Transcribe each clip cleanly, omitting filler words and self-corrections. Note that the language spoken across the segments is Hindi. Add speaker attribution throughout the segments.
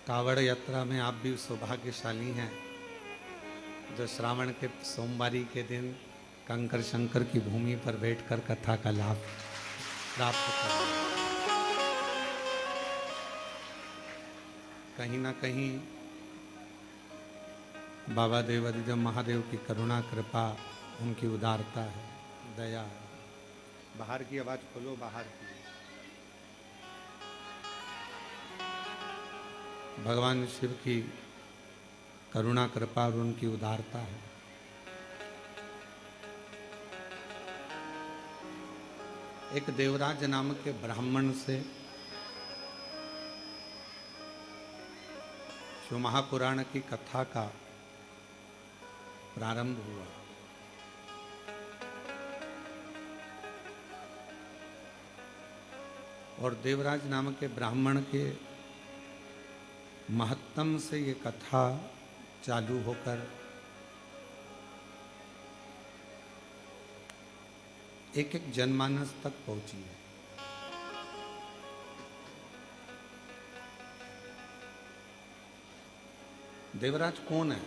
Speaker 1: कावड़ यात्रा में आप भी सौभाग्यशाली हैं जो श्रावण के सोमवारी के दिन कंकर शंकर की भूमि पर बैठकर कथा का लाभ प्राप्त कर रहे हैं। कहीं ना कहीं बाबा देव अधिदेव महादेव की करुणा कृपा, उनकी उदारता है, दया है। बाहर की आवाज खोलो, बाहर की। भगवान शिव की करुणा कृपा और उनकी उदारता है। एक देवराज नाम के ब्राह्मण से शिव महापुराण की कथा का प्रारंभ हुआ। और देवराज नाम के ब्राह्मण के महत्तम से ये कथा चालू होकर एक एक जनमानस तक पहुंची है। देवराज कौन है?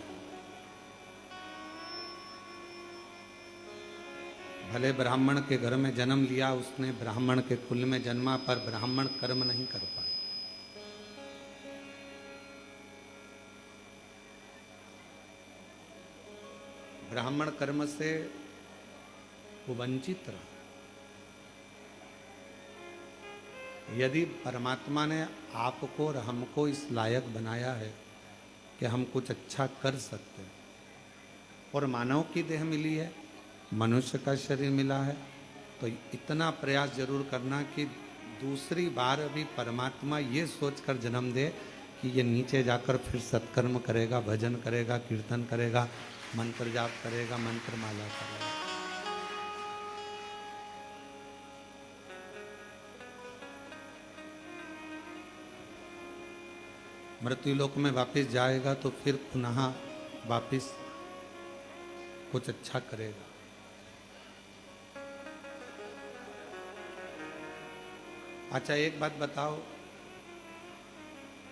Speaker 1: भले ब्राह्मण के घर में जन्म लिया उसने, ब्राह्मण के कुल में जन्मा, पर ब्राह्मण कर्म नहीं कर पाए। ब्राह्मण कर्म से वो वंचित रहा। यदि परमात्मा ने आपको और हमको इस लायक बनाया है कि हम कुछ अच्छा कर सकते हैं, और मानव की देह मिली है, मनुष्य का शरीर मिला है, तो इतना प्रयास जरूर करना कि दूसरी बार अभी परमात्मा ये सोचकर जन्म दे कि ये नीचे जाकर फिर सत्कर्म करेगा, भजन करेगा, कीर्तन करेगा, मंत्र जाप करेगा, मंत्र माला करेगा। मृत्युलोक में वापस जाएगा तो फिर पुनः वापस कुछ अच्छा करेगा। अच्छा, एक बात बताओ,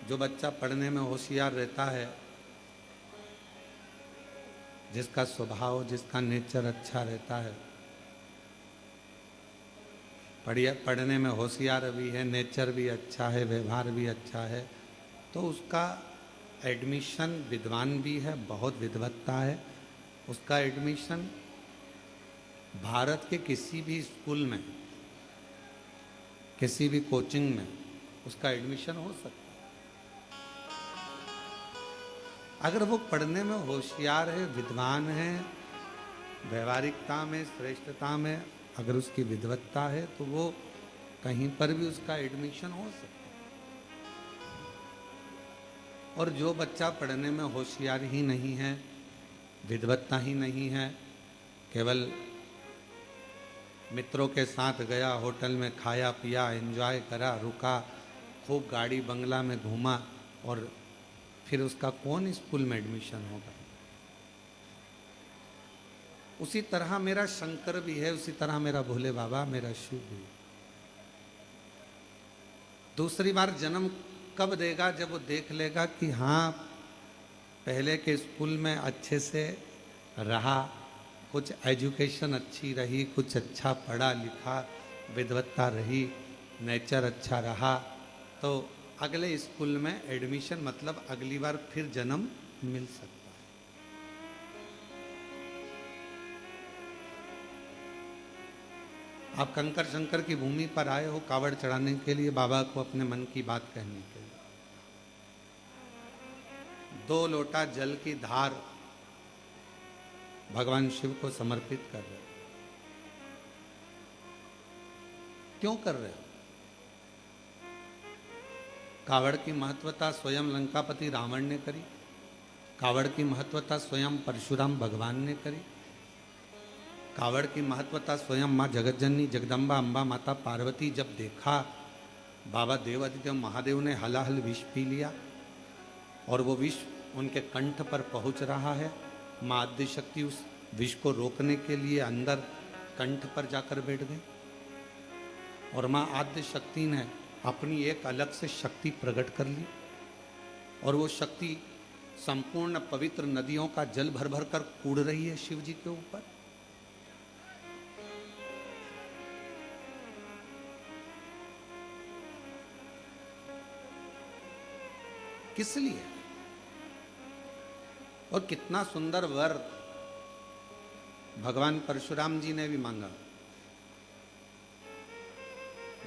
Speaker 1: जो बच्चा पढ़ने में होशियार रहता है, जिसका स्वभाव, जिसका नेचर अच्छा रहता है, पढ़ने में होशियार भी है, नेचर भी अच्छा है, व्यवहार भी अच्छा है, तो उसका एडमिशन, विद्वान भी है, बहुत विद्वत्ता है, उसका एडमिशन भारत के किसी भी स्कूल में, किसी भी कोचिंग में उसका एडमिशन हो सकता है। अगर वो पढ़ने में होशियार है, विद्वान है, व्यवहारिकता में, श्रेष्ठता में अगर उसकी विद्वत्ता है, तो वो कहीं पर भी उसका एडमिशन हो सकता है। और जो बच्चा पढ़ने में होशियार ही नहीं है, विद्वत्ता ही नहीं है, केवल मित्रों के साथ गया, होटल में खाया पिया, एंजॉय करा, रुका, खूब गाड़ी बंगला में घूमा, और फिर उसका कौन स्कूल में एडमिशन होगा? उसी तरह मेरा शंकर भी है, उसी तरह मेरा भोले बाबा, मेरा शिव भी है। दूसरी बार जन्म कब देगा? जब वो देख लेगा कि हाँ, पहले के स्कूल में अच्छे से रहा, कुछ एजुकेशन अच्छी रही, कुछ अच्छा पढ़ा लिखा, विद्वत्ता रही, नेचर अच्छा रहा, तो अगले स्कूल में एडमिशन, मतलब अगली बार फिर जन्म मिल सकता है। आप कंकर शंकर की भूमि पर आए हो कावड़ चढ़ाने के लिए, बाबा को अपने मन की बात कहने के लिए। 2 लोटा जल की धार भगवान शिव को समर्पित कर रहे हो। क्यों कर रहे हो? कावड़ की महत्वता स्वयं लंकापति रावण ने करी, कावड़ की महत्वता स्वयं परशुराम भगवान ने करी, कावड़ की महत्वता स्वयं माँ जगतजननी जगदम्बा अम्बा माता पार्वती जब देखा बाबा देव अधिदेव महादेव ने हलाहल विष पी लिया और वो विष उनके कंठ पर पहुंच रहा है, माँ आद्य शक्ति उस विष को रोकने के लिए अंदर कंठ पर जाकर बैठ गई और माँ आद्य शक्ति ने अपनी एक अलग से शक्ति प्रकट कर ली और वो शक्ति संपूर्ण पवित्र नदियों का जल भर भर कर कूड़ रही है शिव जी के ऊपर। किस लिए? और कितना सुंदर वर भगवान परशुराम जी ने भी मांगा।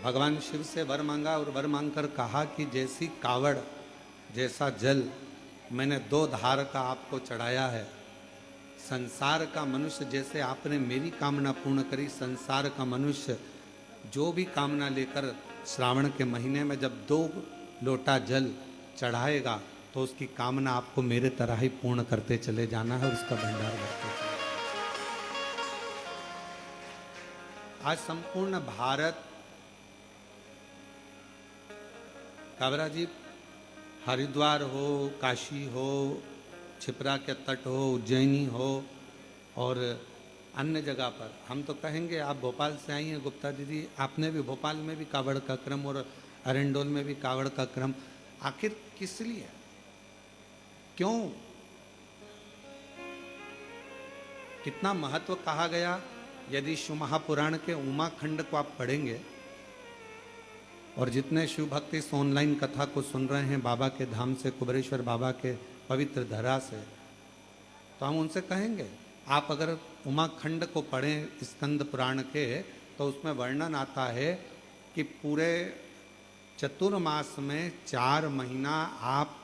Speaker 1: भगवान शिव से वर मांगा और वर मांगकर कहा कि जैसी कावड़ जैसा जल मैंने 2 धार का आपको चढ़ाया है, संसार का मनुष्य जैसे आपने मेरी कामना पूर्ण करी, संसार का मनुष्य जो भी कामना लेकर श्रावण के महीने में जब 2 लोटा जल चढ़ाएगा तो उसकी कामना आपको मेरे तरह ही पूर्ण करते चले जाना है और उसका भंडार भरते चले। आज संपूर्ण भारत, काबरा जी, हरिद्वार हो, काशी हो, छिपरा के तट हो, उज्जैनी हो और अन्य जगह पर, हम तो कहेंगे, आप भोपाल से आई हैं गुप्ता दीदी, आपने भी भोपाल में भी कावड़ का क्रम और अरेंडोल में भी कावड़ का क्रम, आखिर किस लिए, क्यों, कितना महत्व कहा गया? यदि शिव महापुराण के उमा खंड को आप पढ़ेंगे और जितने शिव भक्त इस ऑनलाइन कथा को सुन रहे हैं बाबा के धाम से, कुबेरेश्वर बाबा के पवित्र धरा से, तो हम उनसे कहेंगे आप अगर उमा खंड को पढ़ें स्कंद पुराण के, तो उसमें वर्णन आता है कि पूरे चतुर्मास में 4 महीना आप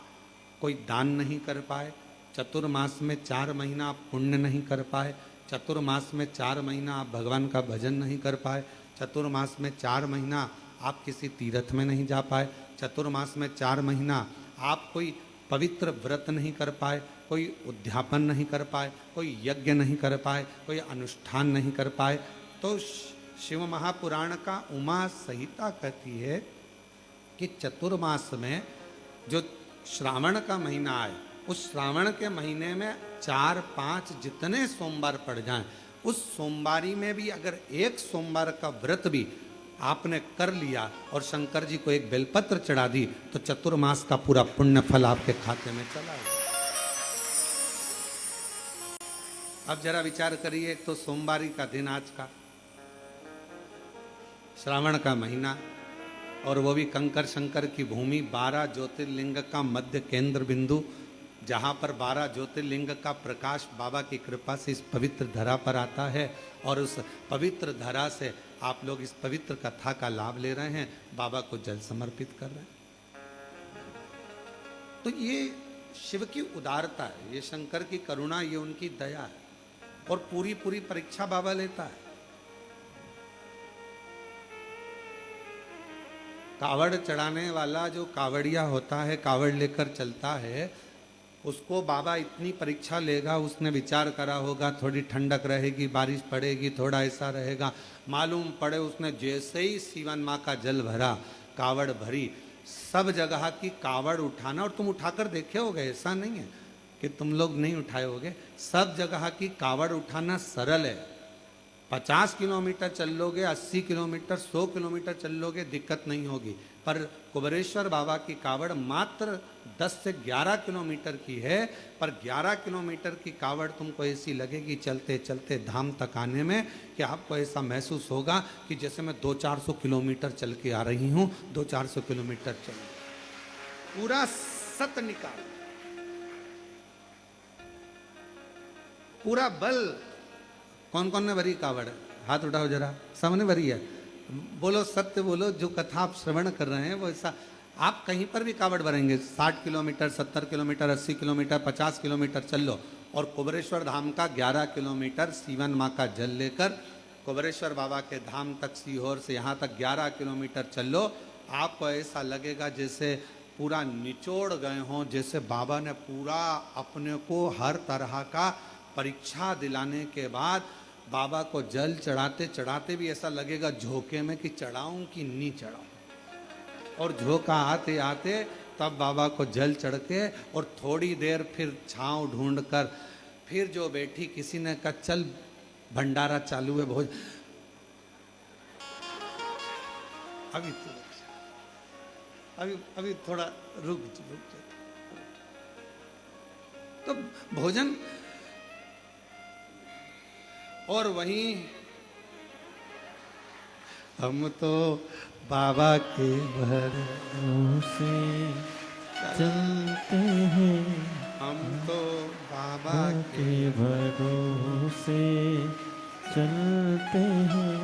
Speaker 1: कोई दान नहीं कर पाए, चतुर्मास में 4 महीना आप पुण्य नहीं कर पाए, चतुर्मास में 4 महीना आप भगवान का भजन नहीं कर पाए, चतुर्मास में 4 महीना आप किसी तीर्थ में नहीं जा पाए, चतुर्मास में 4 महीना आप कोई पवित्र व्रत नहीं कर पाए, कोई उद्यापन नहीं कर पाए, कोई यज्ञ नहीं कर पाए, कोई अनुष्ठान नहीं कर पाए। तो शिव महापुराण का उमा संहिता कहती है कि चतुर्मास में जो श्रावण का महीना आए, उस श्रावण के महीने में 4-5 जितने सोमवार पड़ जाएं, उस सोमवारी में भी अगर एक सोमवार का व्रत भी आपने कर लिया और शंकर जी को एक बेलपत्र चढ़ा दी, तो चतुर्मास का पूरा पुण्य फल आपके खाते में चला गया। अब जरा विचार करिए, तो सोमवारी का दिन आज का, श्रावण का महीना, और वो भी कंकर शंकर की भूमि, 12 ज्योतिर्लिंग का मध्य केंद्र बिंदु, जहाँ पर 12 ज्योतिर्लिंग का प्रकाश बाबा की कृपा से इस पवित्र धरा पर आता है, और उस पवित्र धरा से आप लोग इस पवित्र कथा का लाभ ले रहे हैं, बाबा को जल समर्पित कर रहे हैं। तो ये शिव की उदारता है, ये शंकर की करुणा, ये उनकी दया है, और पूरी पूरी परीक्षा बाबा लेता है। कावड़ चढ़ाने वाला जो कावड़िया होता है, कावड़ लेकर चलता है, उसको बाबा इतनी परीक्षा लेगा, उसने विचार करा होगा थोड़ी ठंडक रहेगी, बारिश पड़ेगी, थोड़ा ऐसा रहेगा, मालूम पड़े उसने जैसे ही सीवन माँ का जल भरा, कावड़ भरी, सब जगह की कावड़ उठाना, और तुम उठाकर देखे होगे, ऐसा नहीं है कि तुम लोग नहीं उठाए होगे, सब जगह की कावड़ उठाना सरल है। 50 किलोमीटर चल लोगे, 80 किलोमीटर, 100 किलोमीटर चल लोगे, दिक्कत नहीं होगी। पर कुबेरेश्वर बाबा की कावड़ मात्र 10 से 11 किलोमीटर की है, पर 11 किलोमीटर की कावड़ तुमको ऐसी लगेगी चलते चलते धाम तक आने में, कि आपको ऐसा महसूस होगा कि जैसे मैं 200-400 किलोमीटर चल के आ रही हूँ, 200-400 किलोमीटर चल, पूरा सत निकाल, पूरा बल। कौन कौन ने भरी कावड़? हाथ उठाओ जरा, सबने भरी है। बोलो सत्य बोलो, जो कथा आप श्रवण कर रहे हैं वो ऐसा, आप कहीं पर भी कावड़ भरेंगे, 60 किलोमीटर, 70 किलोमीटर, 80 किलोमीटर, 50 किलोमीटर चल लो, और कुबेरेश्वर धाम का 11 किलोमीटर सीवन माँ का जल लेकर कुबेरेश्वर बाबा के धाम तक, सीहोर से यहाँ तक 11 किलोमीटर चल लो, आपको ऐसा लगेगा जैसे पूरा निचोड़ गए हों, जैसे बाबा ने पूरा अपने को हर तरह का परीक्षा दिलाने के बाद बाबा को जल चढ़ाते चढ़ाते भी ऐसा लगेगा झोंके में कि चढ़ाऊं कि नहीं चढ़ाऊं, और झोंका आते आते तब बाबा को जल चढ़ के, और थोड़ी देर फिर छांव ढूंढ कर फिर जो बैठी, किसी ने कहा चल भंडारा चालू है भोज, अभी थोड़ा रुक, तो भोजन, और वहीं हम तो बाबा के भरोसे
Speaker 2: चलते हैं,
Speaker 1: हम तो बाबा के
Speaker 2: भरोसे चलते हैं।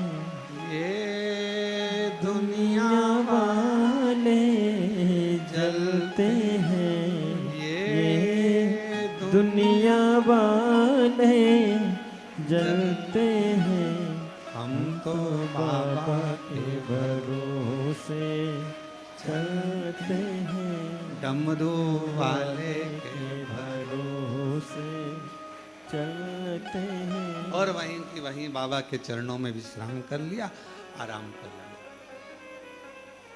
Speaker 1: ये
Speaker 2: दुनिया वाले जलते हैं,
Speaker 1: ये
Speaker 2: दुनिया वाले जलते हैं।
Speaker 1: हम तो बाबा
Speaker 2: के भरोसे चलते हैं,
Speaker 1: डमरू वाले के
Speaker 2: भरोसे चलते हैं।
Speaker 1: और वहीं की वहीं बाबा के चरणों में विश्राम कर लिया, आराम कर लिया।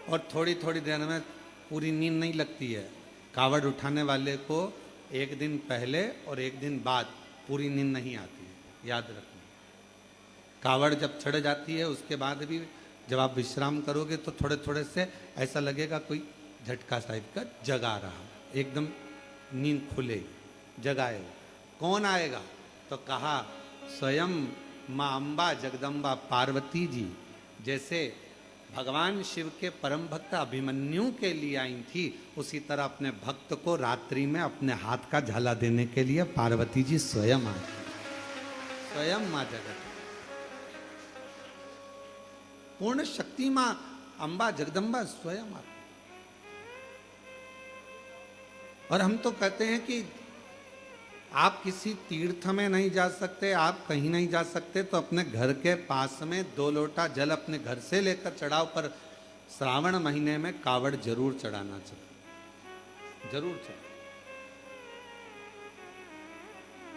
Speaker 1: और थोड़ी थोड़ी देर में पूरी नींद नहीं लगती है। कावड़ उठाने वाले को एक दिन पहले और एक दिन बाद पूरी नींद नहीं आती है, याद रखना। कावड़ जब चढ़ जाती है उसके बाद भी जब आप विश्राम करोगे तो थोड़े थोड़े से ऐसा लगेगा कोई झटका टाइप का जगा रहा, एकदम नींद खुलेगी, जगाएगा। कौन आएगा? तो कहा स्वयं माँ अम्बा जगदम्बा पार्वती जी, जैसे भगवान शिव के परम भक्त अभिमन्यु के लिए आई थी, उसी तरह अपने भक्त को रात्रि में अपने हाथ का झाला देने के लिए पार्वती जी स्वयं आई, स्वयं माँ जगत पूर्ण शक्ति माँ अम्बा जगदम्बा स्वयं आती। और हम तो कहते हैं कि आप किसी तीर्थ में नहीं जा सकते, आप कहीं नहीं जा सकते, तो अपने घर के पास में 2 लोटा जल अपने घर से लेकर चढ़ाओ, पर श्रावण महीने में कावड़ जरूर चढ़ाना चाहिए, जरूर चढ़ाओ।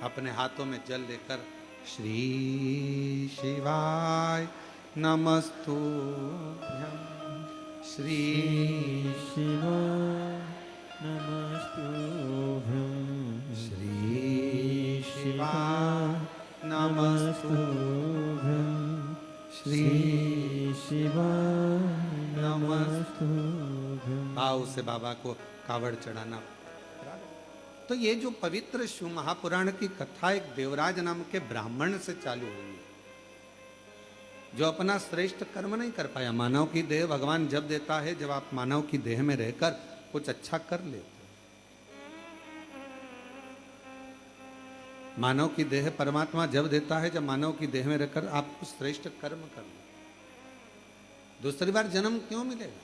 Speaker 1: अपने हाथों में जल लेकर श्री शिवाय नमस्तुभ्यं, श्री
Speaker 2: शिवाय नमस्तुभ्यं,
Speaker 1: श्री शिवाय नमस्तुभ्यं, श्री
Speaker 2: शिवाय नमस्तुभ्यं।
Speaker 1: भाव से बाबा को कावड़ चढ़ाना। तो ये जो पवित्र शिव महापुराण की कथा एक देवराज नाम के ब्राह्मण से चालू हुई है, जो अपना श्रेष्ठ कर्म नहीं कर पाया। मानव की देह भगवान जब देता है जब आप मानव की देह में रहकर कुछ अच्छा कर लेते। मानव की देह परमात्मा जब देता है जब मानव की देह में रहकर आप कुछ श्रेष्ठ कर्म कर ले। दूसरी बार जन्म क्यों मिलेगा?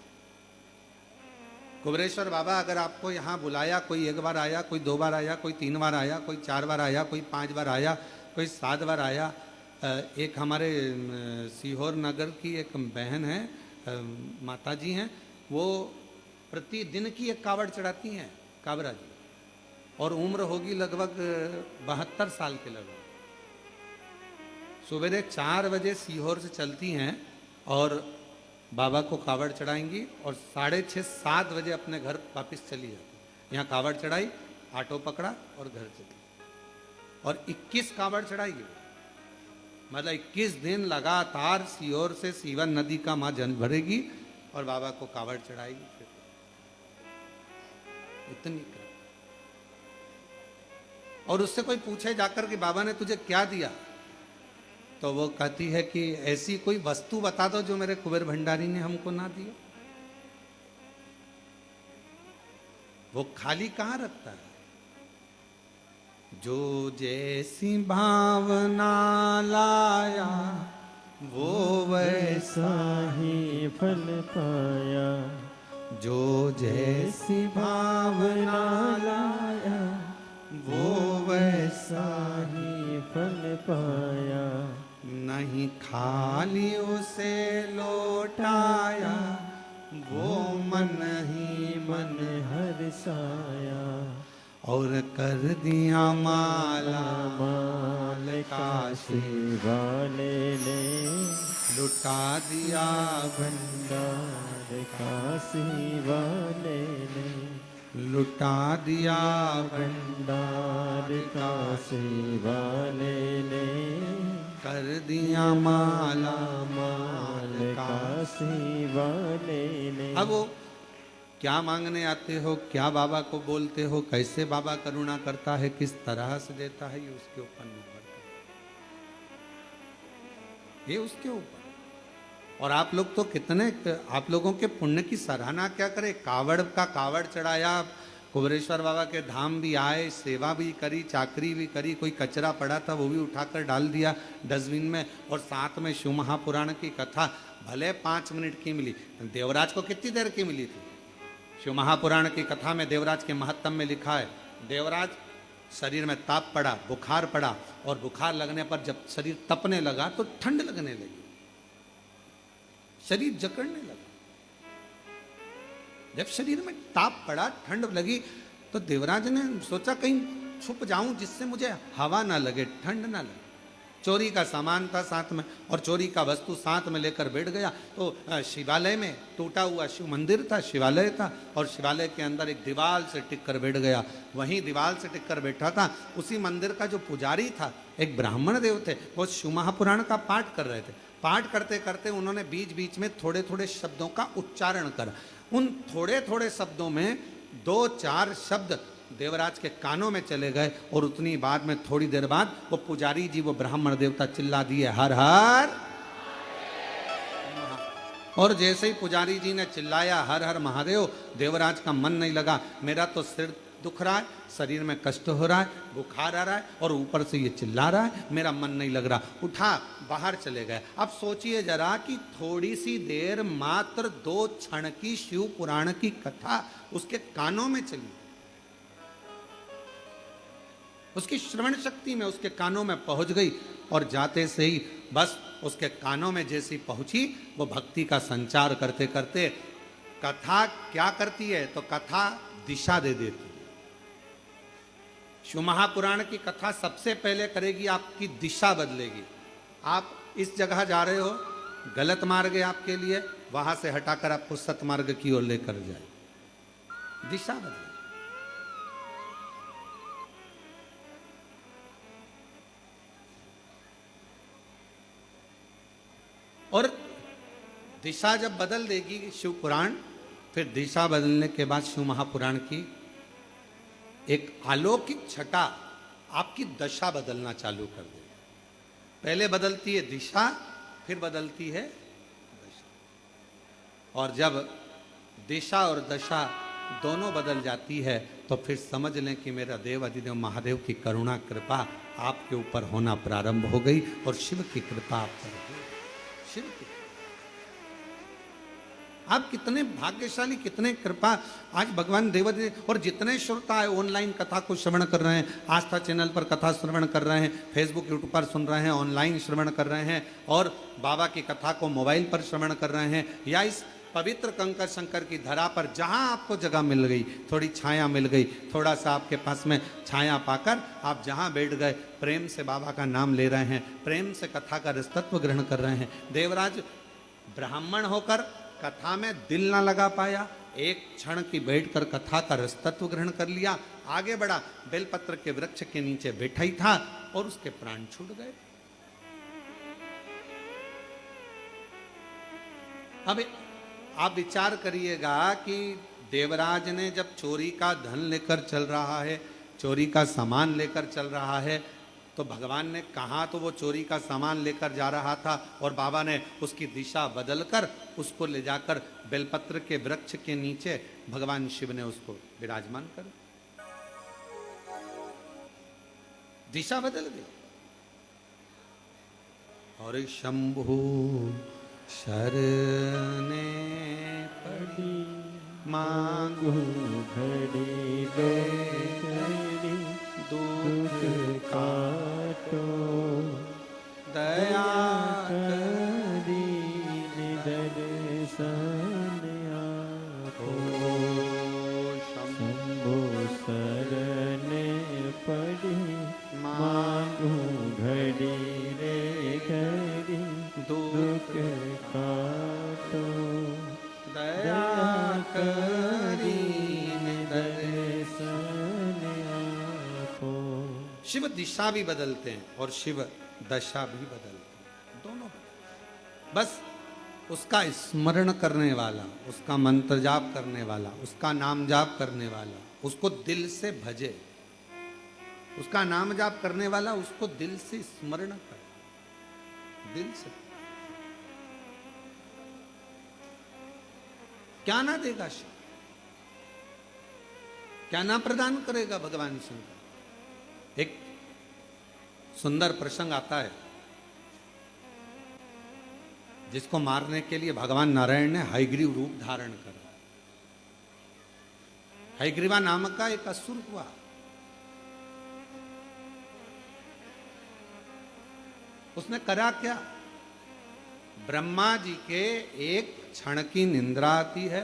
Speaker 1: कुबरेश्वर बाबा अगर आपको यहाँ बुलाया, कोई 1 बार आया, कोई 2 बार आया, कोई 3 बार आया, कोई 4 बार आया, कोई 5 बार आया, कोई 7 बार आया। एक हमारे सीहोर नगर की एक बहन है, माता जी हैं, वो प्रतिदिन की एक कावड़ चढ़ाती हैं, काबरा जी, और उम्र होगी लगभग 72 साल के लगभग। सवेरे 4 बजे सीहोर से चलती हैं और बाबा को कावड़ चढ़ाएंगी और 6:30 7 बजे अपने घर वापस चली जाती। यहाँ कावड़ चढ़ाई, ऑटो पकड़ा और घर चली, और 21 कावड़ चढ़ाएगी। मतलब 21 दिन लगातार सीहोर से सीवन नदी का माँ जल भरेगी और बाबा को कावड़ चढ़ाएगी। फिर इतनी कर। और उससे कोई पूछे जाकर कि बाबा ने तुझे क्या दिया, तो वो कहती है कि ऐसी कोई वस्तु बता दो जो मेरे कुबेर भंडारी ने हमको ना दिया। वो खाली कहाँ रखता है? जो जैसी भावना लाया वो
Speaker 2: वैसा ही फल पाया,
Speaker 1: जो जैसी भावना लाया वो वैसा
Speaker 2: ही फल पाया।
Speaker 1: नहीं खाली उसे लौटाया वो मन ही मन
Speaker 2: हर्षाया,
Speaker 1: और कर दिया माला
Speaker 2: माल काशी वाले ने
Speaker 1: लुटा दिया
Speaker 2: भंडार काशी वाले ने
Speaker 1: लुटा दिया
Speaker 2: भंडार काशी वाले ने
Speaker 1: कर दिया माला
Speaker 2: माल काशी वाले ने।
Speaker 1: अब वो क्या मांगने आते हो, क्या बाबा को बोलते हो, कैसे बाबा करुणा करता है, किस तरह से देता है, ये उसके ऊपर निर्भर करता है, ये उसके ऊपर। और आप लोग तो कितने, आप लोगों के पुण्य की सराहना क्या करें। कावड़ का कावड़ चढ़ाया, कुबरेश्वर बाबा के धाम भी आए, सेवा भी करी, चाकरी भी करी, कोई कचरा पड़ा था वो भी उठाकर डाल दिया डस्टबिन में, और साथ में शिव महापुराण की कथा भले 5 मिनट की मिली, देवराज को कितनी देर की मिली थी। शिव महापुराण की कथा में देवराज के महत्तम में लिखा है, देवराज शरीर में ताप पड़ा, बुखार पड़ा, और बुखार लगने पर जब शरीर तपने लगा तो ठंड लगने लगी, शरीर जकड़ने लगा। जब शरीर में ताप पड़ा, ठंड लगी, तो देवराज ने सोचा कहीं छुप जाऊं जिससे मुझे हवा ना लगे, ठंड ना लगे। चोरी का सामान था साथ में, और चोरी का वस्तु साथ में लेकर बैठ गया। तो शिवालय में टूटा हुआ शिव मंदिर था, शिवालय था, और शिवालय के अंदर एक दीवार से टिक कर बैठ गया। वहीं दीवार से टिक कर बैठा था, उसी मंदिर का जो पुजारी था, एक ब्राह्मण देव थे, वो शिव महापुराण का पाठ कर रहे थे। पाठ करते करते उन्होंने बीच बीच में थोड़े थोड़े शब्दों का उच्चारण करा। उन थोड़े थोड़े शब्दों में 2-4 शब्द देवराज के कानों में चले गए, और उतनी बाद में थोड़ी देर बाद वो पुजारी जी, वो ब्राह्मण देवता चिल्ला दिए, हर हर। और जैसे ही पुजारी जी ने चिल्लाया हर हर महादेव, देवराज का मन नहीं लगा, मेरा तो सिर दुख रहा है, शरीर में कष्ट हो रहा है, बुखार आ रहा है, और ऊपर से ये चिल्ला रहा है, मेरा मन नहीं लग रहा। उठा बाहर चले गए। अब सोचिए जरा कि थोड़ी सी देर, मात्र 2 क्षण की शिव पुराण की कथा उसके कानों में चली, उसकी श्रवण शक्ति में उसके कानों में पहुंच गई, और जाते से ही बस उसके कानों में जैसी पहुंची, वो भक्ति का संचार करते करते, कथा क्या करती है, तो कथा दिशा दे देती है। शिव महापुराण की कथा सबसे पहले करेगी, आपकी दिशा बदलेगी। आप इस जगह जा रहे हो, गलत मार्ग है आपके लिए, वहां से हटाकर आपको सतमार्ग की ओर लेकर जाए, दिशा बदले। और दिशा जब बदल देगी शिव पुराण, फिर दिशा बदलने के बाद शिव महापुराण की एक अलौकिक छटा आपकी दशा बदलना चालू कर देगी। पहले बदलती है दिशा, फिर बदलती है दशा। और जब दिशा और दशा दोनों बदल जाती है, तो फिर समझ लें कि मेरा देव अधिदेव महादेव की करुणा कृपा आपके ऊपर होना प्रारंभ हो गई, और शिव की कृपा आप पर हो गई। शिव की, आप कितने भाग्यशाली, कितने कृपा। आज भगवान देवाधिदेव, और जितने श्रोता है ऑनलाइन कथा को श्रवण कर रहे हैं, आस्था चैनल पर कथा श्रवण कर रहे हैं, फेसबुक यूट्यूब पर सुन रहे हैं, ऑनलाइन श्रवण कर रहे हैं, और बाबा की कथा को मोबाइल पर श्रवण कर रहे हैं, या इस पवित्र कंकर शंकर की धरा पर जहां आपको जगह मिल गई, थोड़ी छाया मिल गई, थोड़ा सा आपके पास में छाया पाकर आप जहां बैठ गए, प्रेम से बाबा का नाम ले रहे हैं, प्रेम से कथा का रसतत्व ग्रहण कर रहे हैं। देवराज ब्राह्मण होकर कथा में दिल ना लगा पाया, एक क्षण की बैठकर कथा का रसतत्व ग्रहण कर लिया, आगे बढ़ा, बेलपत्र के वृक्ष के नीचे बैठा ही था, और उसके प्राण छूट गए। अब आप विचार करिएगा कि देवराज ने जब चोरी का धन लेकर चल रहा है, चोरी का सामान लेकर चल रहा है, तो भगवान ने कहा तो वो चोरी का सामान लेकर जा रहा था, और बाबा ने उसकी दिशा बदलकर उसको ले जाकर बेलपत्र के वृक्ष के नीचे भगवान शिव ने उसको विराजमान कर, दिशा बदल गई। और शंभु शरणे
Speaker 2: पड़ी
Speaker 1: मांगू
Speaker 2: घड़ी दो घड़ी दुख काटो,
Speaker 1: दया
Speaker 2: करी दर्शन आपो। शंभो शरणे पड़ी मांगू घड़ी रे घड़ी दुख काटो,
Speaker 1: दया करी
Speaker 2: दर्शन आपो।
Speaker 1: शिव दिशा भी बदलते हैं और शिव दशा भी बदलते हैं, दोनों बदलते हैं। बस उसका स्मरण करने वाला, उसका मंत्र जाप करने वाला, उसका नाम जाप करने वाला, उसको दिल से भजे, उसका नाम जाप करने वाला उसको दिल से स्मरण करे, दिल से। क्या ना देगा शिव, क्या ना प्रदान करेगा भगवान शंकर। एक सुंदर प्रसंग आता है जिसको मारने के लिए भगवान नारायण ने हयग्रीव रूप धारण करा। हयग्रीवा नामक का एक असुर हुआ। उसने करा क्या? ब्रह्मा जी के एक क्षण की निंद्रा आती है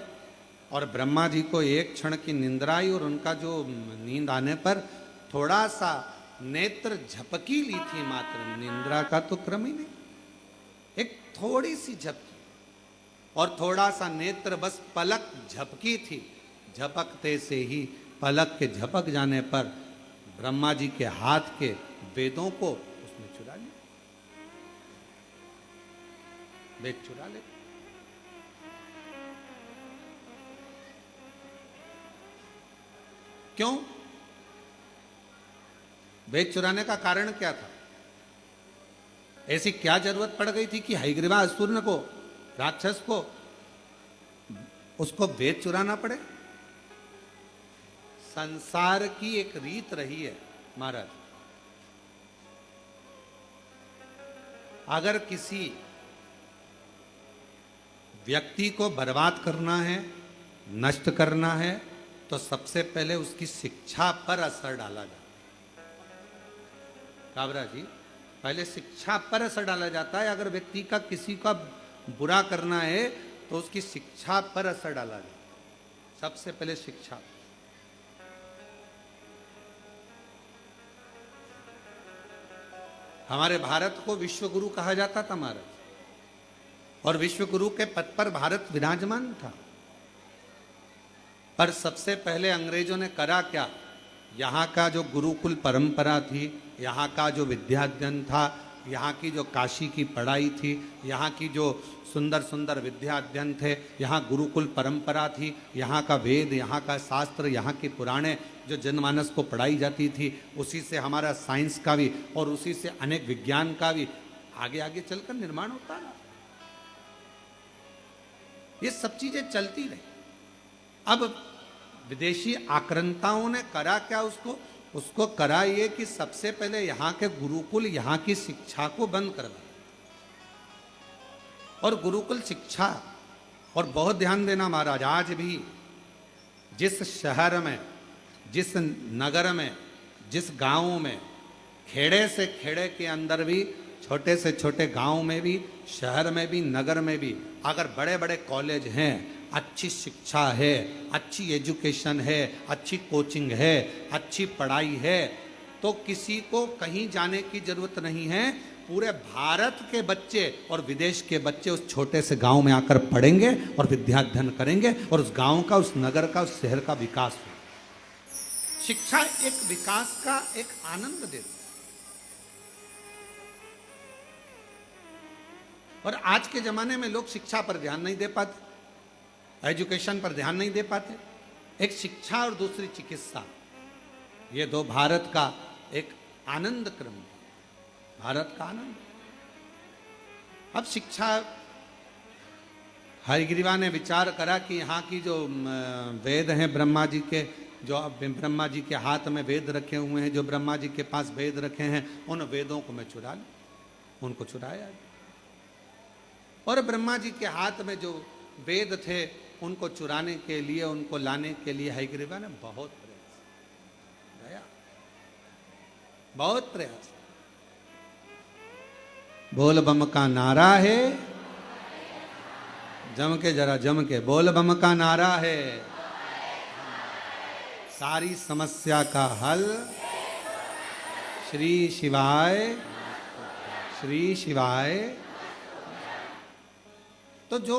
Speaker 1: और ब्रह्मा जी को एक क्षण की निंद्रा आई और उनका जो नींद आने पर थोड़ा सा नेत्र झपकी ली थी, मात्र निंद्रा का तो क्रम ही नहीं, एक थोड़ी सी झपकी और थोड़ा सा नेत्र, बस पलक झपकी थी। झपकते से ही पलक के झपक जाने पर ब्रह्मा जी के हाथ के वेदों को उसने चुरा लिया, वेद चुरा ले। क्यों? वेद चुराने का कारण क्या था? ऐसी क्या जरूरत पड़ गई थी कि हयग्रीवा असुर को, राक्षस को, उसको वेद चुराना पड़े? संसार की एक रीत रही है महाराज, अगर किसी व्यक्ति को बर्बाद करना है, नष्ट करना है, तो सबसे पहले उसकी शिक्षा पर असर डाला जाए। काबरा जी, पहले शिक्षा पर असर डाला जाता है। अगर व्यक्ति का किसी का बुरा करना है तो उसकी शिक्षा पर असर डाला जाए, सबसे पहले शिक्षा। हमारे भारत को विश्व गुरु कहा जाता था महाराज, और विश्व गुरु के पद पर भारत विराजमान था। पर सबसे पहले अंग्रेजों ने करा क्या? यहाँ का जो गुरुकुल परंपरा थी, यहाँ का जो विद्याध्ययन था, यहाँ की जो काशी की पढ़ाई थी, यहाँ की जो सुंदर सुंदर विद्याध्ययन थे, यहाँ गुरुकुल परंपरा थी, यहाँ का वेद, यहाँ का शास्त्र, यहाँ की पुराणे जो जनमानस को पढ़ाई जाती थी, उसी से हमारा साइंस का भी और उसी से अनेक विज्ञान का भी आगे आगे चलकर निर्माण होता है। ये सब चीजें चलती रही। अब विदेशी आक्रांताओं ने करा क्या? उसको करा ये कि सबसे पहले यहाँ के गुरुकुल, यहाँ की शिक्षा को बंद कर दिया। और गुरुकुल शिक्षा, और बहुत ध्यान देना महाराज, आज भी जिस शहर में, जिस नगर में, जिस गांव में, खेड़े से खेड़े के अंदर भी, छोटे से छोटे गांव में भी, शहर में भी, नगर में भी, अगर बड़े बड़े कॉलेज हैं, अच्छी शिक्षा है, अच्छी एजुकेशन है, अच्छी कोचिंग है, अच्छी पढ़ाई है, तो किसी को कहीं जाने की जरूरत नहीं है। पूरे भारत के बच्चे और विदेश के बच्चे उस छोटे से गांव में आकर पढ़ेंगे और विद्याध्ययन करेंगे और उस गांव का, उस नगर का, उस शहर का विकास होगा। शिक्षा एक विकास का एक आनंद देती है। और आज के जमाने में लोग शिक्षा पर ध्यान नहीं दे पाते, एजुकेशन पर ध्यान नहीं दे पाते। एक शिक्षा और दूसरी चिकित्सा, ये दो भारत का एक आनंद क्रम है, भारत का आनंद। अब शिक्षा, हयग्रीवा ने विचार करा कि यहाँ की जो वेद हैं ब्रह्मा जी के, जो ब्रह्मा जी के हाथ में वेद रखे हुए हैं, जो ब्रह्मा जी के पास वेद रखे हैं, उन वेदों को मैं चुरा लूं। उनको चुराया और ब्रह्मा जी के हाथ में जो वेद थे उनको चुराने के लिए, उनको लाने के लिए हयग्रीवा ने बहुत प्रयास किया, बहुत प्रयास। बोल बम का नारा है, जम के, जरा जम के बोल बम का नारा है, सारी समस्या का हल श्री शिवाय, श्री शिवाय। तो जो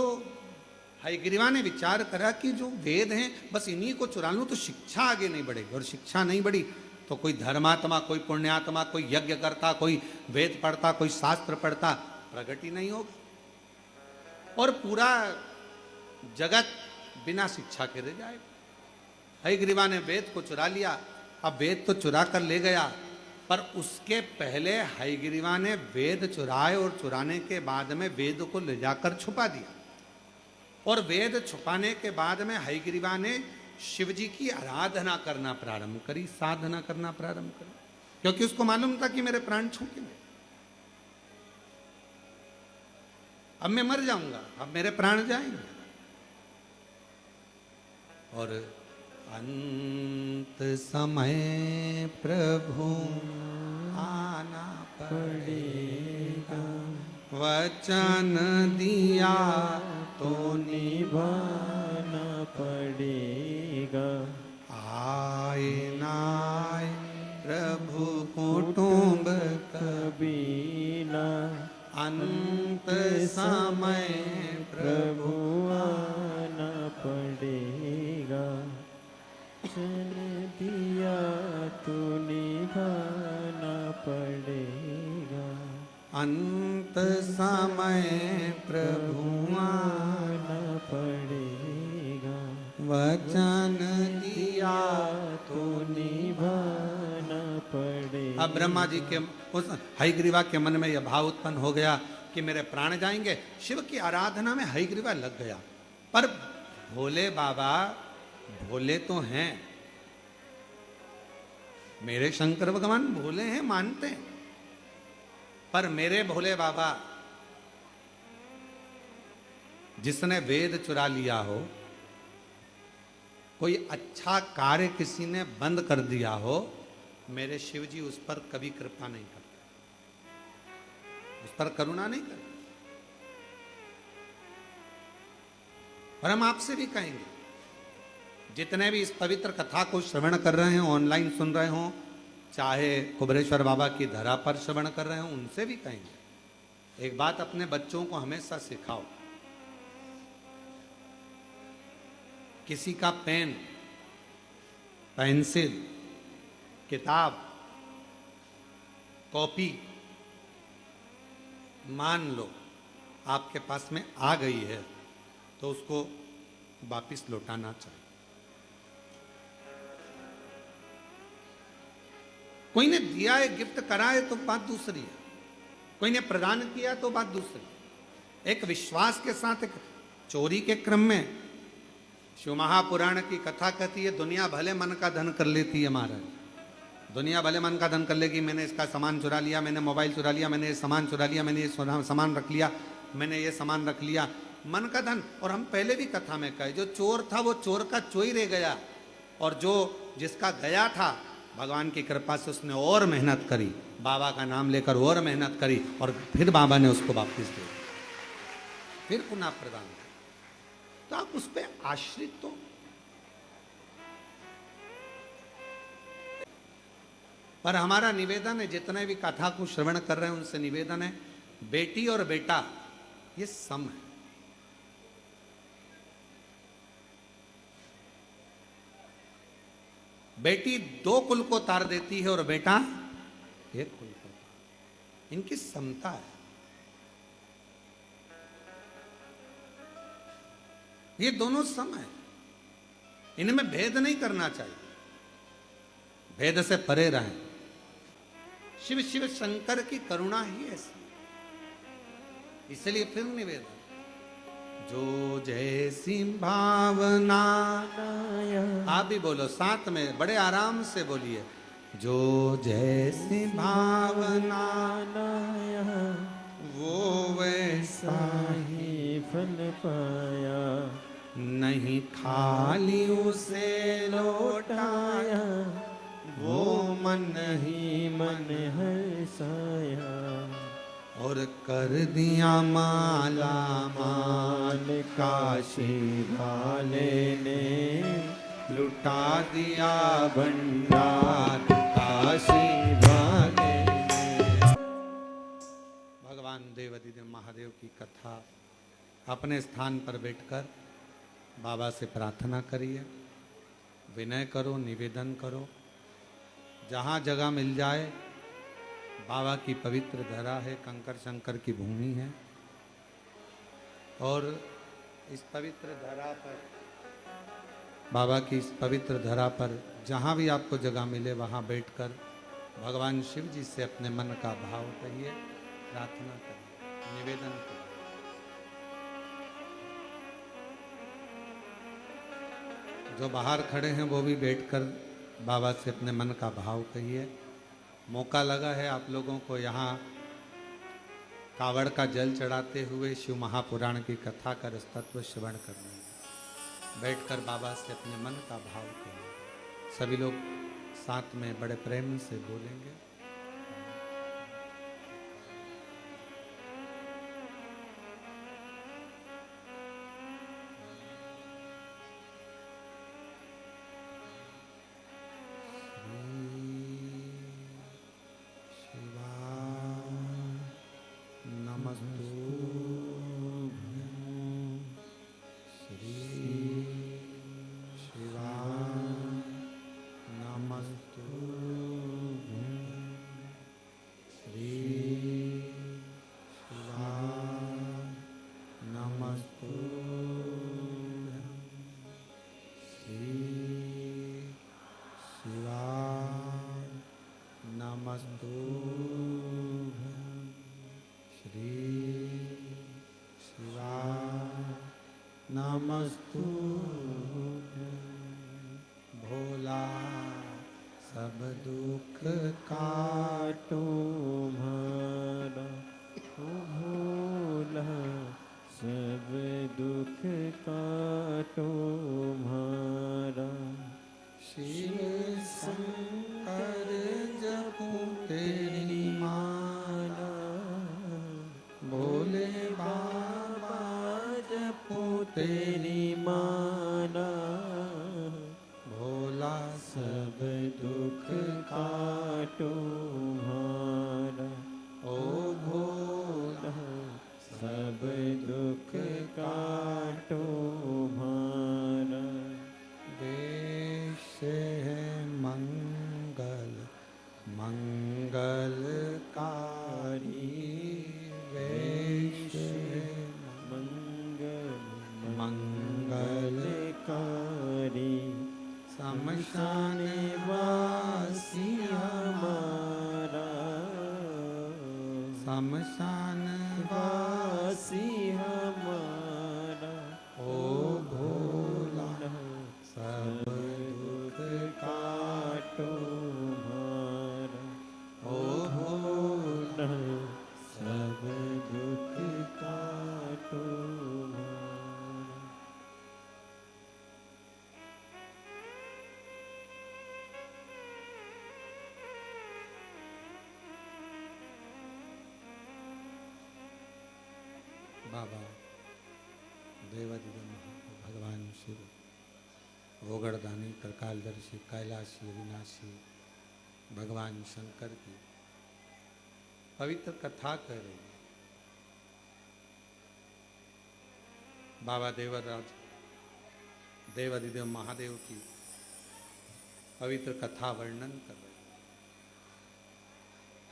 Speaker 1: हयग्रीवा ने विचार करा कि जो वेद हैं बस इन्हीं को चुरा लूं तो शिक्षा आगे नहीं बढ़ेगी, और शिक्षा नहीं बढ़ी तो कोई धर्मात्मा, कोई पुण्यात्मा, कोई यज्ञ करता, कोई वेद पढ़ता, कोई शास्त्र पढ़ता प्रगति नहीं होगी। और पूरा जगत बिना शिक्षा के रह जाएगा। हयग्रीवा ने वेद को चुरा लिया। अब वेद तो चुरा कर ले गया, पर उसके पहले हयग्रीवा ने वेद चुराए और चुराने के बाद में वेद को ले जाकर छुपा दिया। और वेद छुपाने के बाद में हयग्रीवा ने शिव जी की आराधना करना प्रारंभ करी, साधना करना प्रारंभ करी, क्योंकि उसको मालूम था कि मेरे प्राण छूटेंगे, अब मैं मर जाऊंगा, अब मेरे प्राण जाएंगे। और अंत समय प्रभु आना पड़ेगा, वचन दिया तो
Speaker 2: निभाना पड़ेगा।
Speaker 1: आए नाय प्रभु कुटुंब
Speaker 2: कभी ना
Speaker 1: अंत समय प्रभु
Speaker 2: आना पड़ेगा। वचन दिया तो निभाना पड़ेगा।
Speaker 1: अंत समय प्रभु
Speaker 2: आना पड़ेगा।
Speaker 1: वचन दिया
Speaker 2: तो निभाना पड़ेगा।
Speaker 1: अब ब्रह्मा जी के उस हयग्रीवा के मन में यह भाव उत्पन्न हो गया कि मेरे प्राण जाएंगे। शिव की आराधना में हयग्रीवा लग गया, पर भोले बाबा भोले तो हैं, मेरे शंकर भगवान भोले हैं, मानते हैं, पर मेरे भोले बाबा जिसने वेद चुरा लिया हो, कोई अच्छा कार्य किसी ने बंद कर दिया हो, मेरे शिव जी उस पर कभी कृपा नहीं करते, उस पर करुणा नहीं करते। और हम आपसे भी कहेंगे, जितने भी इस पवित्र कथा को श्रवण कर रहे हैं, ऑनलाइन सुन रहे हो, चाहे कुबरेश्वर बाबा की धरा पर श्रवण कर रहे हो, उनसे भी कहेंगे, एक बात अपने बच्चों को हमेशा सिखाओ, किसी का पेन, पेंसिल, किताब, कॉपी मान लो आपके पास में आ गई है, तो उसको वापिस लौटाना चाहिए। कोई ने दिया है, गिफ्ट करा है, तो बात दूसरी है, कोई ने प्रदान किया तो बात दूसरी। एक विश्वास के साथ, एक चोरी के क्रम में शिव महापुराण की कथा कहती है, दुनिया भले मन का धन कर लेती है महाराज, दुनिया भले मन का धन कर लेगी, मैंने इसका सामान चुरा लिया, मैंने मोबाइल चुरा लिया, मैंने ये सामान चुरा लिया, मैंने ये सामान रख लिया, मैंने ये सामान रख लिया, मन का धन। और हम पहले भी कथा में कहे, जो चोर था वो चोर का चोरी रह गया, और जो जिसका गया था, भगवान की कृपा से उसने और मेहनत करी, बाबा का नाम लेकर और मेहनत करी, और फिर बाबा ने उसको वापस दे दिया, फिर पुनः प्रदान किया। तो आप उस पर आश्रित तो, पर हमारा निवेदन है, जितने भी कथा को श्रवण कर रहे हैं उनसे निवेदन है, बेटी और बेटा ये सम है। बेटी 2 कुल को तार देती है और बेटा 1 कुल को, इनकी समता है। ये दोनों सम है, इनमें भेद नहीं करना चाहिए, भेद से परे रहें। शिव शिव शंकर की करुणा ही ऐसी, इसलिए फिर निवेदन, जो जैसी भावना, आप भी बोलो साथ में, बड़े आराम से बोलिए, जो जैसी भावना वो वैसा
Speaker 2: ही फल पाया,
Speaker 1: नहीं खाली उसे लौटाया, वो मन
Speaker 2: ही मन हर्षाया,
Speaker 1: और कर दिया माला माल,
Speaker 2: काशी वाले ने
Speaker 1: लुटा दिया
Speaker 2: भंडार, काशी वाले ने।
Speaker 1: भगवान देवाधिदेव महादेव की कथा अपने स्थान पर बैठकर बाबा से प्रार्थना करिए, विनय करो, निवेदन करो, जहाँ जगह मिल जाए, बाबा की पवित्र धरा है, कंकर शंकर की भूमि है, और इस पवित्र धरा पर, बाबा की इस पवित्र धरा पर जहाँ भी आपको जगह मिले वहाँ बैठकर भगवान शिव जी से अपने मन का भाव कहिए, प्रार्थना करिए, निवेदन करिए। जो बाहर खड़े हैं वो भी बैठकर बाबा से अपने मन का भाव कहिए। मौका लगा है आप लोगों को यहाँ कावड़ का जल चढ़ाते हुए शिव महापुराण की कथा का तत्व श्रवण करना है। बैठकर बाबा से अपने मन का भाव करिए। सभी लोग साथ में बड़े प्रेम से बोलेंगे। नमस्तु भोला सब दुख
Speaker 2: काटो मारा भोला, सब दुख काटो मारा।
Speaker 1: शिव शंकर जपो तेरी माला, भोले बाबा जपो
Speaker 2: तेरी माला,
Speaker 1: भोला
Speaker 2: सब दुख काटो मारा।
Speaker 1: ओ भोला
Speaker 2: सब दुख काटो मारा।
Speaker 1: देश है मंगल मंगलकारी, वेश है
Speaker 2: मंगलकारी।
Speaker 1: शमशान
Speaker 2: वासी हमारा,
Speaker 1: शमशान
Speaker 2: वासी हमारा।
Speaker 1: ओ भोला सब
Speaker 2: दुख काटो मारा।
Speaker 1: ओ भोला
Speaker 2: सब दुख काटो मारा।
Speaker 1: बाबा देवादिदेव भगवान शिव, वोगड़दानी, करकालदर्शी, कैलाशी, अविनाशी भगवान शंकर की पवित्र कथा कह रही है। बाबा देवराज देवादिदेव महादेव की पवित्र कथा वर्णन कर रहे हैं।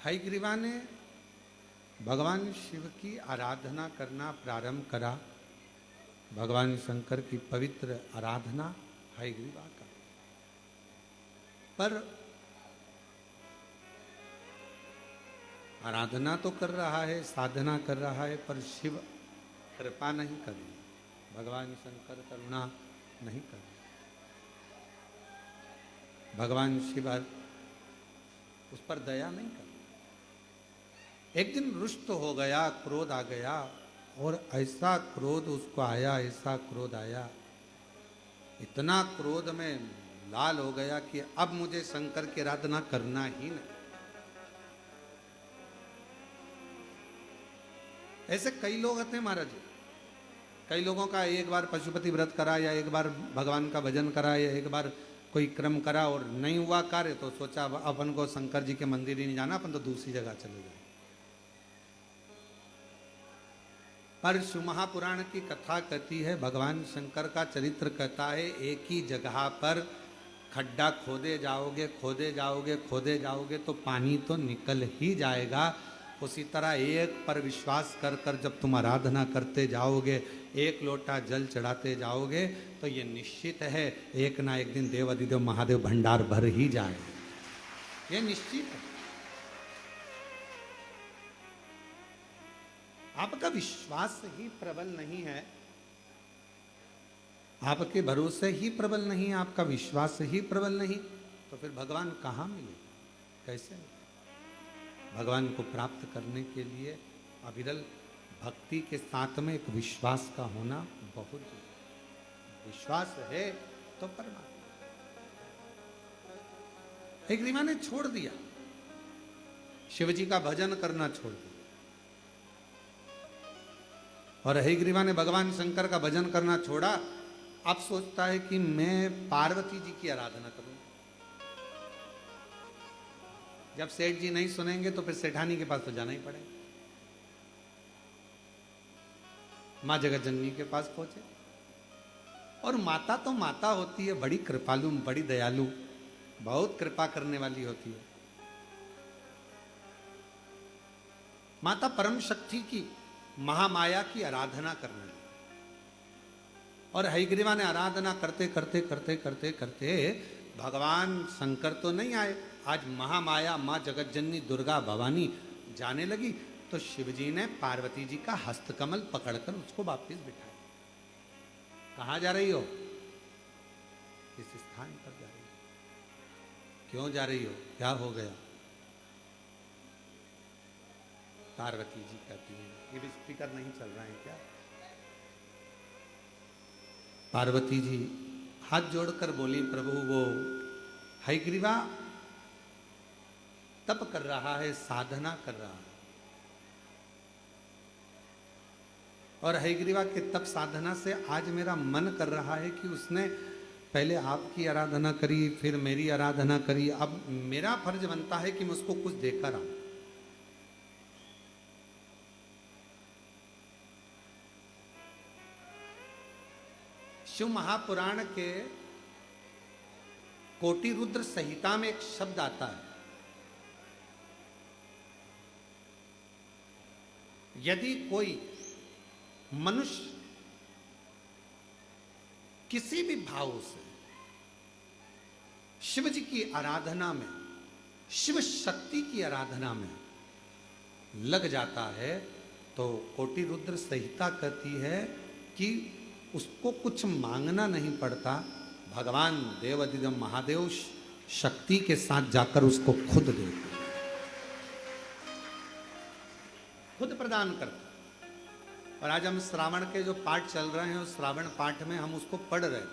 Speaker 1: हयग्रीवा ने भगवान शिव की आराधना करना प्रारंभ करा। भगवान शंकर की पवित्र आराधना हयग्रीवा का, पर आराधना तो कर रहा है, साधना कर रहा है, पर शिव कृपा नहीं कर रही, भगवान शंकर करुणा नहीं कर रहे। भगवान शिव उस पर दया नहीं कर रहे। एक दिन रुष्ट हो गया, क्रोध आ गया, और ऐसा क्रोध उसको आया, ऐसा क्रोध आया, इतना क्रोध में लाल हो गया कि अब मुझे शंकर की आराधना करना ही नहीं। ऐसे कई लोग होते हैं महाराज जी। कई लोगों का एक बार पशुपति व्रत करा, या एक बार भगवान का भजन करा, या एक बार कोई क्रम करा और नहीं हुआ कार्य, तो सोचा अपन को शंकर जी के मंदिर ही नहीं जाना, अपन तो दूसरी जगह चले जाए। पर शिव महापुराण की कथा कहती है, भगवान शंकर का चरित्र कहता है, एक ही जगह पर खड्डा खोदे जाओगे, खोदे जाओगे, खोदे जाओगे तो पानी तो निकल ही जाएगा। उसी तरह एक पर विश्वास कर कर जब तुम आराधना करते जाओगे, एक लोटा जल चढ़ाते जाओगे, तो ये निश्चित है एक ना एक दिन देव अधिदेव महादेव भंडार भर ही जाए, ये निश्चित है। आपका विश्वास ही प्रबल नहीं है, आपके भरोसे ही प्रबल नहीं, आपका विश्वास ही प्रबल नहीं, तो फिर भगवान कहाँ मिले, कैसे मिले? भगवान को प्राप्त करने के लिए अविरल भक्ति के साथ में एक विश्वास का होना बहुत जरूरी। विश्वास है तो परमात्मा। हयग्रीवा ने छोड़ दिया, शिवजी का भजन करना छोड़ दिया, और हयग्रीवा ने भगवान शंकर का भजन करना छोड़ा। अब सोचता है कि मैं पार्वती जी की आराधना करूं। जब सेठ जी नहीं सुनेंगे तो फिर सेठानी के पास तो जाना ही पड़ेगा। मां जगत जननी के पास पहुंचे, और माता तो माता होती है, बड़ी कृपालु, बड़ी दयालु, बहुत कृपा करने वाली होती है। माता परम शक्ति की, महामाया की आराधना करने लगी, और हयग्रीवा ने आराधना करते करते करते करते करते भगवान शंकर तो नहीं आए, आज महामाया माँ जगतजननी दुर्गा भवानी जाने लगी, तो शिवजी ने पार्वती जी का हस्तकमल पकड़कर उसको वापस बिठाया। कहाँ जा रही हो? इस स्थान पर जा रही हो। क्यों जा रही हो? क्या हो गया? पार्वती जी कहती है, ये भी स्पीकर नहीं चल रहा है क्या? पार्वती जी हाथ जोड़कर बोली, प्रभु वो हयग्रीवा तप कर रहा है, साधना कर रहा है, और हयग्रीवा के तप साधना से आज मेरा मन कर रहा है कि उसने पहले आपकी आराधना करी, फिर मेरी आराधना करी, अब मेरा फर्ज बनता है कि मैं उसको कुछ देकर आऊं। शिव महापुराण के कोटि रुद्र संहिता में एक शब्द आता है, यदि कोई मनुष्य किसी भी भाव से शिव जी की आराधना में, शिव शक्ति की आराधना में लग जाता है, तो कोटि रुद्र संहिता कहती है कि उसको कुछ मांगना नहीं पड़ता, भगवान देवाधिदेव महादेव शक्ति के साथ जाकर उसको खुद देते, खुद प्रदान करता। और आज हम श्रावण के जो पाठ चल रहे हैं, उस श्रावण पाठ में हम उसको पढ़ रहे हैं।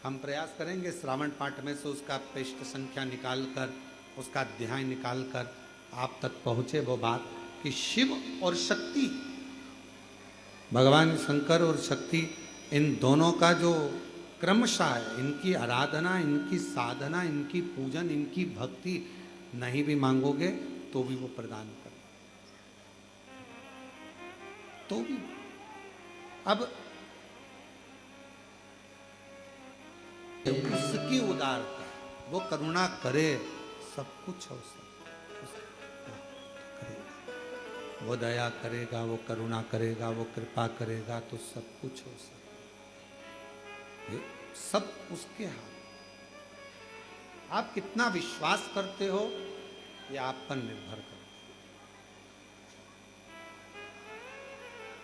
Speaker 1: हम प्रयास करेंगे श्रावण पाठ में से उसका पृष्ठ संख्या निकालकर, उसका अध्याय निकालकर आप तक पहुंचे वो बात कि शिव और शक्ति, भगवान शंकर और शक्ति, इन दोनों का जो क्रमशः है, इनकी आराधना, इनकी साधना, इनकी पूजन, इनकी भक्ति नहीं भी मांगोगे तो भी वो प्रदान कर, तो भी। अब उसकी उदारता, वो करुणा करे, सब कुछ हो सकता, वो दया करेगा, वो करुणा करेगा, वो कृपा करेगा, तो सब कुछ हो सकता, ये सब उसके हाथ। आप कितना विश्वास करते हो ये आप पर निर्भर करता है।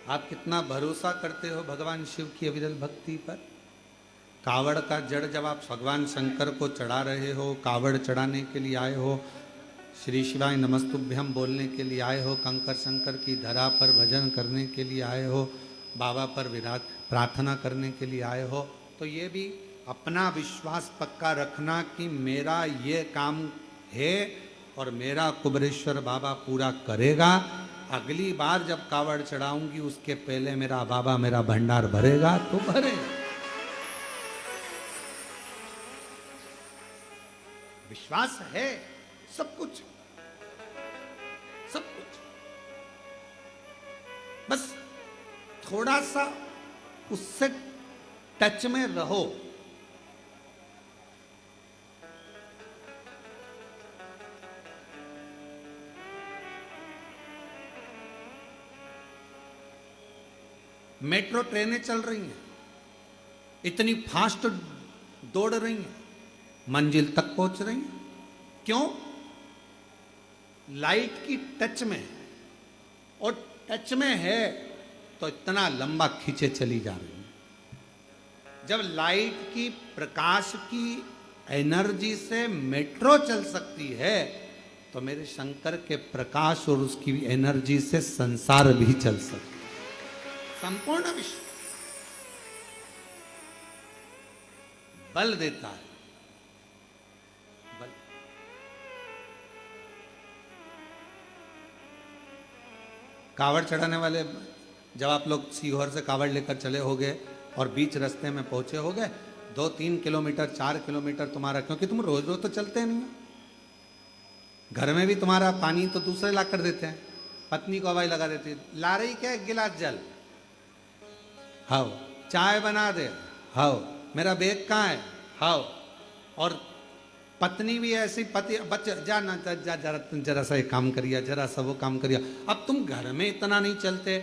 Speaker 1: आप कितना भरोसा करते हो भगवान शिव की अविरल भक्ति पर। कावड़ का जड़ जब आप भगवान शंकर को चढ़ा रहे हो, कावड़ चढ़ाने के लिए आए हो, श्री शिवाय नमस्तुभ्यम बोलने के लिए आए हो, कंकर शंकर की धरा पर भजन करने के लिए आए हो, बाबा पर विराट प्रार्थना करने के लिए आए हो, तो ये भी अपना विश्वास पक्का रखना कि मेरा ये काम है और मेरा कुबरेश्वर बाबा पूरा करेगा। अगली बार जब कावड़ चढ़ाऊंगी उसके पहले मेरा बाबा मेरा भंडार भरेगा तो भरेगा। विश्वास है, सब कुछ, सब कुछ, बस थोड़ा सा उससे टच में रहो। मेट्रो ट्रेनें चल रही हैं, इतनी फास्ट दौड़ रही हैं, मंजिल तक पहुंच रही हैं। क्यों? लाइट की टच में है, और टच में है तो इतना लंबा खींचे चली जा रही है। जब लाइट की, प्रकाश की एनर्जी से मेट्रो चल सकती है, तो मेरे शंकर के प्रकाश और उसकी एनर्जी से संसार भी चल सकता है। संपूर्ण विश्व बल देता है, बल। कावड़ चढ़ाने वाले, जब आप लोग सीहोर से कावड़ लेकर चले होगे और बीच रास्ते में पहुंचे होगे, 2-3 किलोमीटर 4 किलोमीटर तुम्हारा, क्योंकि तुम रोज रोज तो चलते नहीं हो, घर में भी तुम्हारा पानी तो दूसरे ला कर देते हैं, पत्नी को हवाई लगा देती है, ला रही क्या 1 गिलास जल, हाओ चाय बना दे, हाओ मेरा बैग कहाँ है, हाओ। और पत्नी भी ऐसी, पति बच्चे जा ना जा, जरा सा एक काम करिए, जरा सा वो काम करिए। अब तुम घर में इतना नहीं चलते,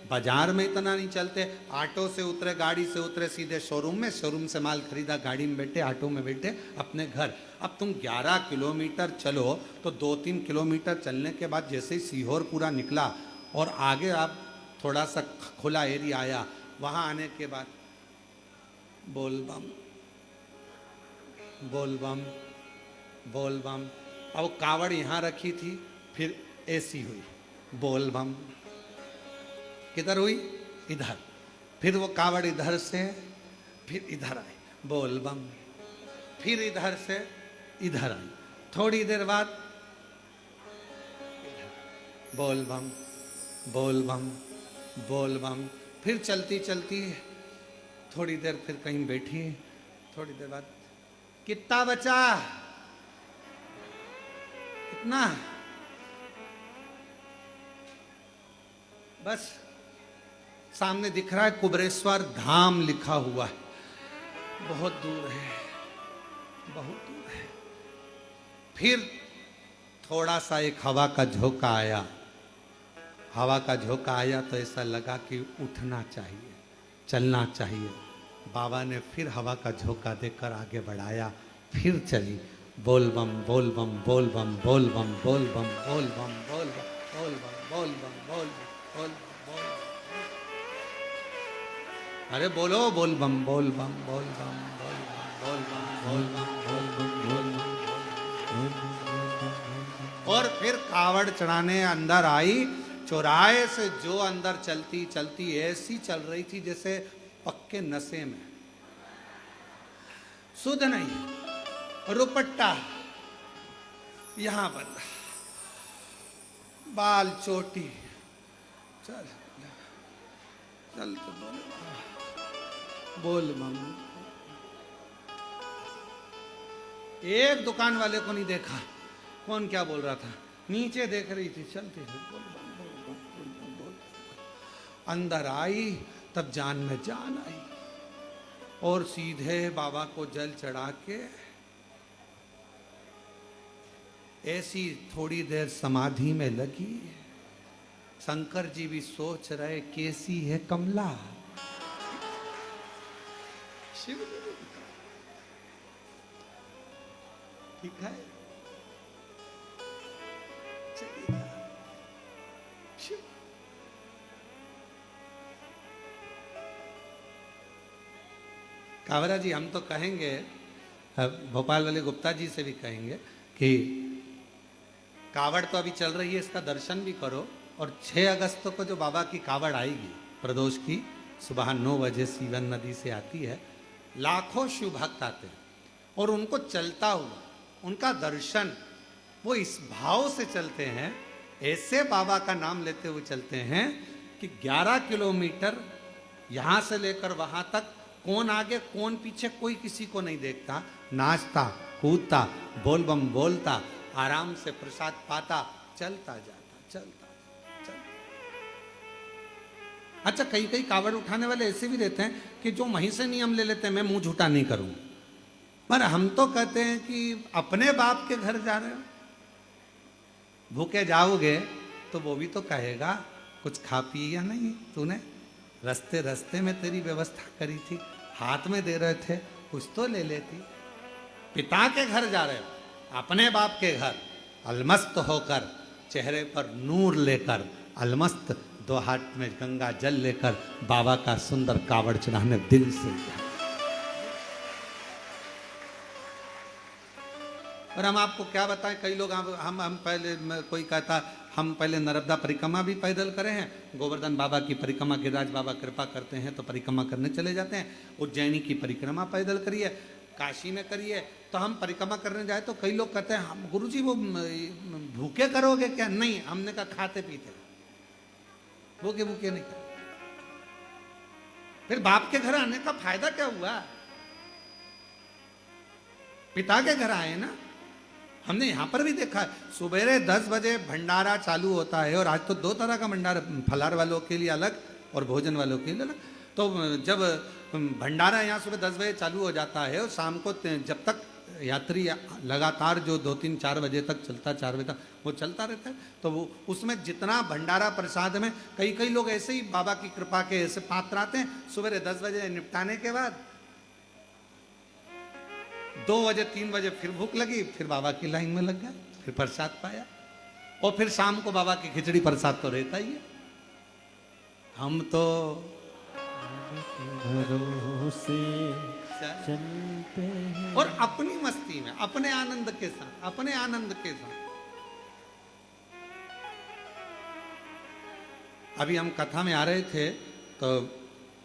Speaker 1: बाजार में इतना नहीं चलते, ऑटो से उतरे, गाड़ी से उतरे, सीधे शोरूम में, शोरूम से माल खरीदा, गाड़ी में बैठे, ऑटो में बैठे अपने घर। अब तुम 11 किलोमीटर चलो तो 2-3 किलोमीटर चलने के बाद जैसे ही सीहोर पूरा निकला और आगे आप थोड़ा सा खुला एरिया आया, वहाँ आने के बाद बोल बम बोल बम बोल बम। अब कावड़ यहाँ रखी थी, फिर ऐसी हुई, बोल बम। किधर हुई? इधर। फिर वो कावड़ इधर से फिर इधर आई, बोल बम। फिर इधर से इधर आई, थोड़ी देर बाद बोल बम बोल बम बोल बम। फिर चलती चलती थोड़ी देर फिर कहीं बैठी, थोड़ी देर बाद कितना बचा, कितना, बस सामने दिख रहा है कुबरेश्वर धाम लिखा हुआ है, बहुत दूर है, बहुत दूर है। फिर थोड़ा सा एक हवा का झोंका आया, हवा का झोंका आया तो ऐसा लगा कि उठना चाहिए, चलना चाहिए। बाबा ने फिर हवा का झोंका देकर आगे बढ़ाया, फिर चली, बोल बम बोल बम बोल बम बोल बम बोल बम बोल बम बोल बम बोल बम बोल बम बोल बम बोल बम। अरे बोलो, बोल बम बोल बम बोल बम बोल बम बोल बम बोल बम बोल बम बोल बम। और फिर कावड़ चढ़ाने अंदर आई, चौराहे से जो अंदर चलती चलती ऐसी चल रही थी जैसे पक्के नशे में, सुध नहीं, रुपट्टा यहां पर, बाल चोटी, चल चल तो बोल बम। एक दुकान वाले को नहीं देखा, कौन क्या बोल रहा था, नीचे देख रही थी, चलती थी, बोल बम बोल बम बोल बम बोल। अंदर आई तब जान में जान आई, और सीधे बाबा को जल चढ़ा के ऐसी थोड़ी देर समाधि में लगी। शंकर जी भी सोच रहे कैसी है कमला, शिव जी भी ठीक है, चलिए शिव। कावरा जी, हम तो कहेंगे, भोपाल वाले गुप्ता जी से भी कहेंगे कि कावड़ तो अभी चल रही है, इसका दर्शन भी करो। और 6 अगस्त को जो बाबा की कावड़ आएगी प्रदोष की, सुबह 9 बजे सीवन नदी से आती है, लाखों शिव भक्त आते हैं और उनको चलता हुआ उनका दर्शन, वो इस भाव से चलते हैं, ऐसे बाबा का नाम लेते हुए चलते हैं कि 11 किलोमीटर यहाँ से लेकर वहाँ तक, कौन आगे कौन पीछे कोई किसी को नहीं देखता, नाचता कूदता बोल बम बोलता, आराम से प्रसाद पाता, चलता जाता, चलता चलता। अच्छा, कई कई कावड़ उठाने वाले ऐसे भी रहते हैं कि जो वहीं से नियम ले लेते हैं, मैं मुंह झूठा नहीं करूं, पर हम तो कहते हैं कि अपने बाप के घर जा रहे हो, भूखे जाओगे तो वो भी तो कहेगा कुछ खा पी या नहीं तूने, रास्ते रास्ते में तेरी व्यवस्था करी थी, हाथ में दे रहे थे, कुछ तो ले लेती। पिता के घर जा रहे हो, अपने बाप के घर, अलमस्त होकर, चेहरे पर नूर लेकर, अलमस्त, दो हाथ में गंगा जल लेकर बाबा का सुंदर कावड़ चढ़ाने दिल से गया। और हम आपको क्या बताएं, कई लोग हम पहले, कोई कहता हम पहले नर्मदा परिक्रमा भी पैदल करे हैं, गोवर्धन बाबा की परिक्रमा, गिरिराज बाबा कृपा करते हैं तो परिक्रमा करने चले जाते हैं, उज्जैनी की परिक्रमा पैदल करिए, काशी में करिए। तो हम परिक्रमा करने जाए तो कई लोग कहते हैं हम गुरुजी वो भूखे करोगे क्या? नहीं, हमने कहा खाते पीते, भूखे भूखे नहीं। फिर बाप के घर आने का फायदा क्या हुआ? पिता के घर आए ना। हमने यहां पर भी देखा है, सुबेरे 10 बजे भंडारा चालू होता है, और आज तो 2 तरह का भंडारा, फलार वालों के लिए अलग और भोजन वालों के लिए अलग। तो जब भंडारा यहाँ सुबह 10 बजे चालू हो जाता है और शाम को जब तक यात्री लगातार जो 2-3-4 बजे तक चलता, 4 बजे तक वो चलता रहता है, तो वो उसमें जितना भंडारा प्रसाद में कई लोग ऐसे ही बाबा की कृपा के ऐसे पात्र आते हैं, सुबह 10 बजे निपटाने के बाद 2 बजे 3 बजे फिर भूख लगी, फिर बाबा की लाइन में लग गया, फिर प्रसाद पाया, और फिर शाम को बाबा की खिचड़ी प्रसाद तो रहता ही है। हम तो
Speaker 2: भरोसे चलते हैं
Speaker 1: और अपनी मस्ती में, अपने आनंद के साथ, अपने आनंद के साथ। अभी हम कथा में आ रहे थे तो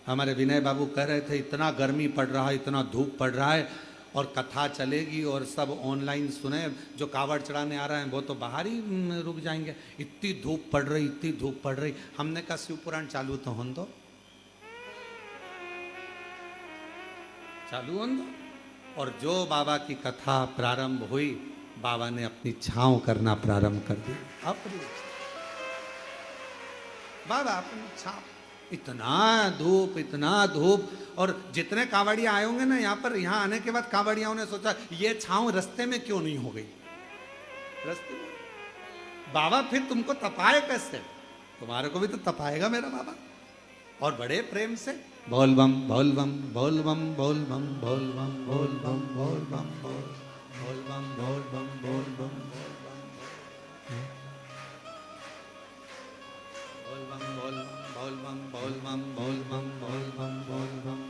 Speaker 1: हमारे विनय बाबू कह रहे थे इतना गर्मी पड़ रहा है, इतना धूप पड़ रहा है, और कथा चलेगी और सब ऑनलाइन सुने, जो कावड़ चढ़ाने आ रहे हैं वो तो बाहर ही रुक जाएंगे, इतनी धूप पड़ रही, इतनी धूप पड़ रही। हमने कहा शिव पुराण चालू तो होने दो, चालू होने दो। और जो बाबा की कथा प्रारंभ हुई, बाबा ने अपनी छांव करना प्रारंभ कर दी। अपनी बाबा अपनी छांव, इतना धूप, और जितने कांवड़िया आए होंगे ना यहाँ पर, यहाँ आने के बाद कांवड़ियाओं ने सोचा ये छांव रास्ते में क्यों नहीं हो गई, रास्ते में बाबा फिर तुमको तपाए कैसे? तुम्हारे को भी तो तपाएगा मेरा बाबा। और बड़े प्रेम से बोल बम बोल बम बोल बम बोल बम बोल बम बोल बम बोल बम बोल बम बोल बम बोल बम बोल बम बोल बम बोल बम बोल बम बोल बम बोल बम बोल बम।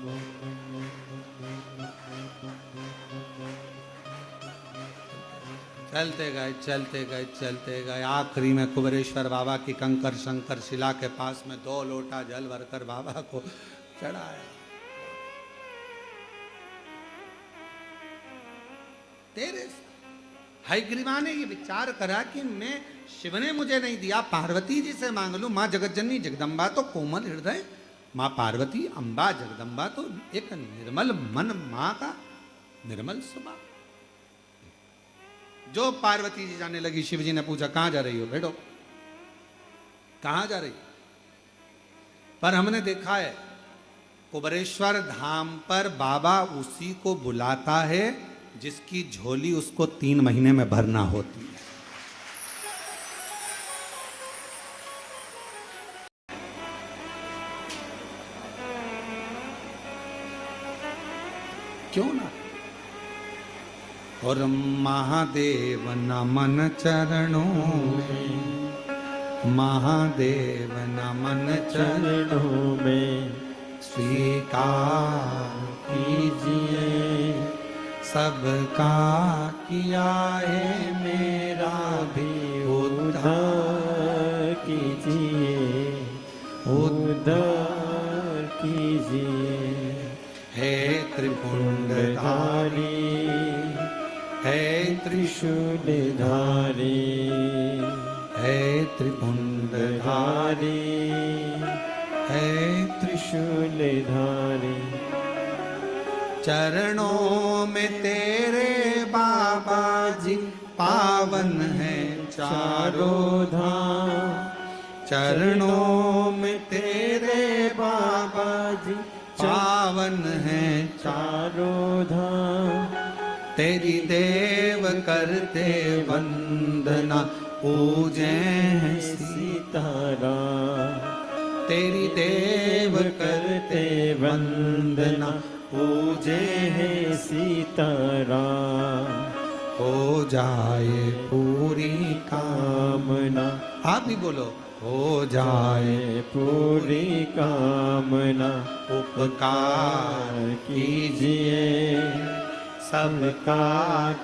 Speaker 1: चलते गए आखिरी में कुबेरेश्वर बाबा की कंकर शंकर शिला के पास में 2 लोटा जल भरकर बाबा को चढ़ाया। तेरे हयग्रीवा ने ये विचार करा कि मैं, शिव ने मुझे नहीं दिया, पार्वती जी से मांग लूं। माँ जगतजननी जगदम्बा तो कोमल हृदय, माँ पार्वती अम्बा जगदम्बा तो एक निर्मल मन, माँ का निर्मल स्वभाव। जो पार्वती जी जाने लगी, शिव जी ने पूछा कहां जा रही हो? बैठो, कहां जा रही? पर हमने देखा है कुबेरेश्वर धाम पर बाबा उसी को बुलाता है जिसकी झोली उसको 3 महीने में भरना होती है। क्यों ना? और महादेव नमन चरणों में, महादेव नमन
Speaker 2: चरणों में
Speaker 1: स्वीकार
Speaker 2: कीजिए,
Speaker 1: सबका किया है मेरा भी
Speaker 2: उद्धार कीजिए, उद्धार कीजिए।
Speaker 1: हे त्रिपुंडधारी, हे
Speaker 2: त्रिशूलधारी,
Speaker 1: हे त्रिपुंडधारी,
Speaker 2: हे त्रिशूलधारी।
Speaker 1: चरणों में तेरे बाबा जी पावन है चारों धाम, चरणों में तेरे बाबा जी पावन है
Speaker 2: चारों धाम।
Speaker 1: तेरी देव करते वंदना, पूजे हैं
Speaker 2: सीताराम,
Speaker 1: तेरी देव
Speaker 2: करते वंदना, पूजे है सीताराम।
Speaker 1: हो जाए पूरी
Speaker 2: कामना,
Speaker 1: आप भी बोलो, हो जाए
Speaker 2: पूरी कामना।
Speaker 1: उपकार
Speaker 2: कीजिए सबका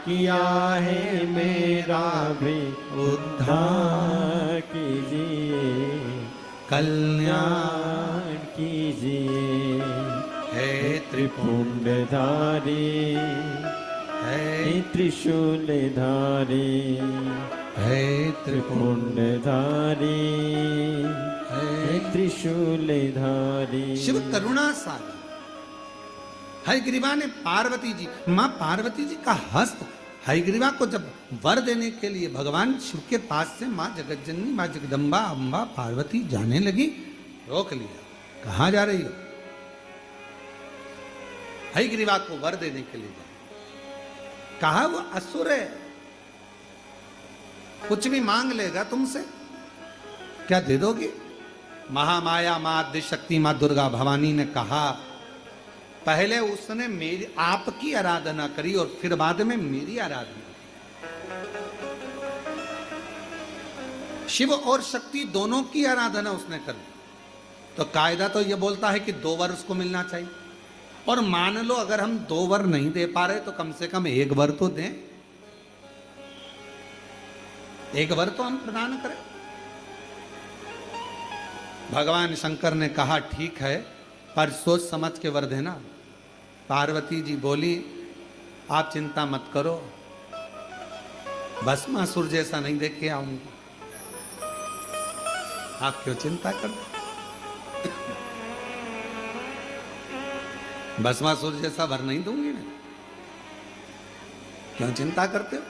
Speaker 2: किया है मेरा भी उद्धार कीजिए।
Speaker 1: कल्याण
Speaker 2: कल्याण कीजिए
Speaker 1: है
Speaker 2: त्रिपुंडधारी,
Speaker 1: है
Speaker 2: त्रिशूलधारी,
Speaker 1: है
Speaker 2: त्रिपुंडधारी, त्रिशूलधारी।
Speaker 1: शिव करुणा सागर। हयग्रीवा ने पार्वती जी, मां पार्वती जी का हस्त हयग्रीवा को जब वर देने के लिए भगवान शिव के पास से मां जगतजननी, मां जगदम्बा, अम्बा पार्वती जाने लगी, रोक लिया। कहां जा रही हो? हयग्रीवा को वर देने के लिए जा। कहा वो असुर है, कुछ भी मांग लेगा तुमसे, क्या दे दोगे? महामाया मां आद्य शक्ति मां दुर्गा भवानी ने कहा, पहले उसने मेरी आपकी आराधना करी और फिर बाद में मेरी आराधना। शिव और शक्ति दोनों की आराधना उसने कर दी। तो कायदा तो यह बोलता है कि 2 वर उसको मिलना चाहिए, और मान लो अगर हम 2 वर नहीं दे पा रहे तो कम से कम 1 वर तो दें, 1 वर तो हम प्रदान करें। भगवान शंकर ने कहा ठीक है, पर सोच समझ के वर देना। पार्वती जी बोली, आप चिंता मत करो, भस्मासुर जैसा नहीं देख के आऊंगी। आप क्यों चिंता करते? भस्मासुर जैसा वर नहीं दूंगी मैं, क्यों चिंता करते हो?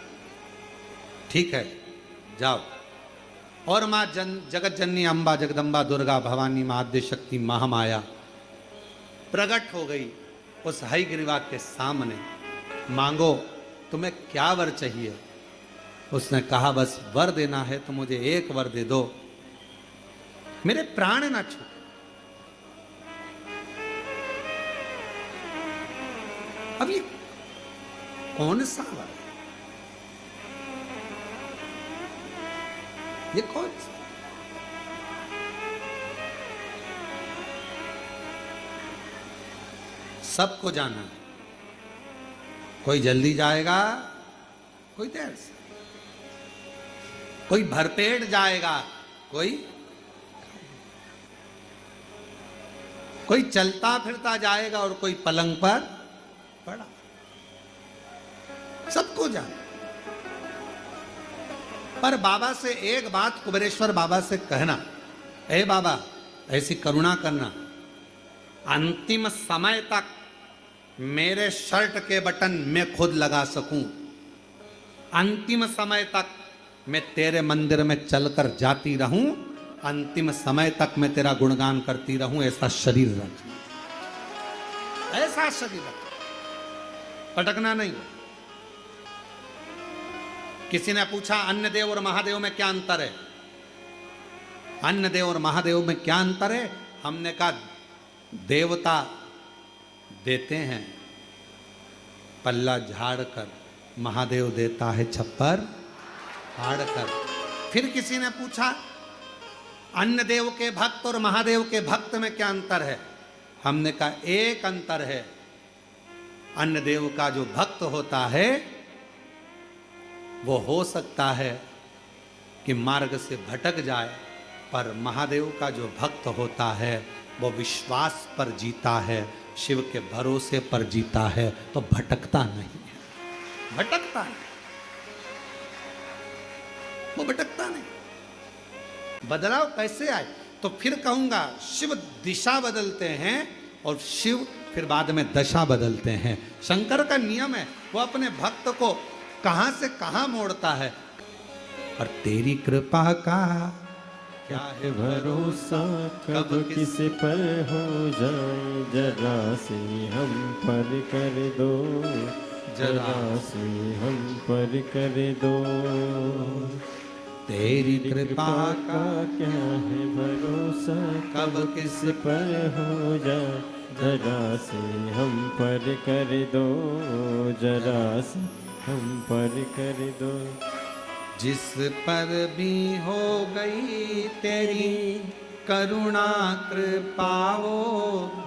Speaker 1: ठीक है, जाओ। और मां जगत जननी अम्बा जगदम्बा दुर्गा भवानी मां आद्य शक्ति महामाया प्रकट हो गई उस हयग्रीवा के सामने। मांगो, तुम्हें क्या वर चाहिए? उसने कहा, बस वर देना है तो मुझे 1 वर दे दो, मेरे प्राण ना छूटे। अब ये कौन सा वर है? ये कौन सा? सबको जाना है, कोई जल्दी जाएगा, कोई देर से, कोई भरपेट जाएगा, कोई चलता फिरता जाएगा और कोई पलंग पर पड़ा। सबको जाना। पर बाबा से एक बात कुबेरेश्वर बाबा से कहना, ए बाबा ऐसी करुणा करना, अंतिम समय तक मेरे शर्ट के बटन मैं खुद लगा सकूं, अंतिम समय तक मैं तेरे मंदिर में चलकर जाती रहूं, अंतिम समय तक मैं तेरा गुणगान करती रहूं, ऐसा शरीर रख, ऐसा शरीर रख, पटकना नहीं। किसी ने पूछा अन्य देव और महादेव में क्या अंतर है? अन्य देव और महादेव में क्या अंतर है? हमने कहा देवता देते हैं पल्ला झाड़ कर, महादेव देता है छप्पर फाड़ कर। फिर किसी ने पूछा अन्य देव के भक्त और महादेव के भक्त में क्या अंतर है? हमने कहा एक अंतर है, अन्य देव का जो भक्त होता है वो हो सकता है कि मार्ग से भटक जाए, पर महादेव का जो भक्त होता है वो विश्वास पर जीता है, शिव के भरोसे पर जीता है, तो भटकता नहीं है, भटकता नहीं, वो भटकता नहीं। बदलाव कैसे आए? तो फिर कहूंगा शिव दिशा बदलते हैं और शिव फिर बाद में दशा बदलते हैं। शंकर का नियम है, वो अपने भक्त को कहां से कहां मोड़ता है। और तेरी कृपा का
Speaker 2: क्या है भरोसा, कब किस पर हो जाए, जरा से हम पर कर दो, जरा से हम पर कर दो।
Speaker 1: तेरी कृपा
Speaker 2: का क्या है भरोसा, कब किस पर हो जाए, जरा से हम पर कर दो, जरा से हम पर कर दो।
Speaker 1: जिस पर भी हो गई तेरी करुणा कृपा वो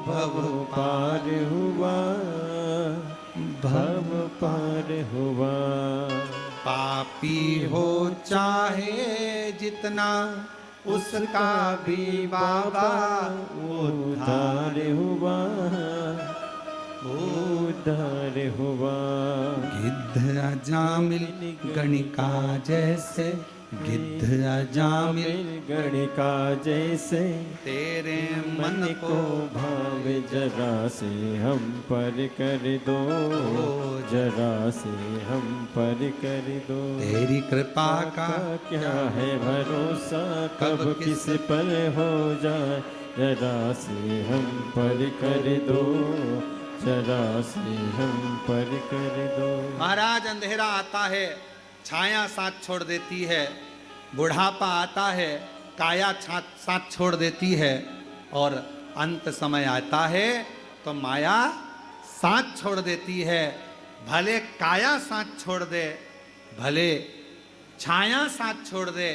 Speaker 1: भव
Speaker 2: पार हुआ, भव पार हुआ।
Speaker 1: पापी हो चाहे जितना उसका भी बाबा
Speaker 2: उद्धार हुआ, उद्धार हुआ।
Speaker 1: गिद्ध अजामिल गणिका जैसे, गिद्ध अजामिल
Speaker 2: गणिका जैसे,
Speaker 1: तेरे
Speaker 2: मन को भावे, जरा से हम पर कर दो, जरा से हम पर कर दो।
Speaker 1: तेरी कृपा का
Speaker 2: क्या है भरोसा, कब किस पर हो जाए, जरा से हम पर कर दो, जरा से हम पर कर दो।
Speaker 1: महाराज अंधेरा आता है, छाया साथ छोड़ देती है, बुढ़ापा आता है, काया साथ छोड़ देती है, और अंत समय आता है तो माया साथ छोड़ देती है। भले काया साथ छोड़ दे, भले छाया साथ छोड़ दे,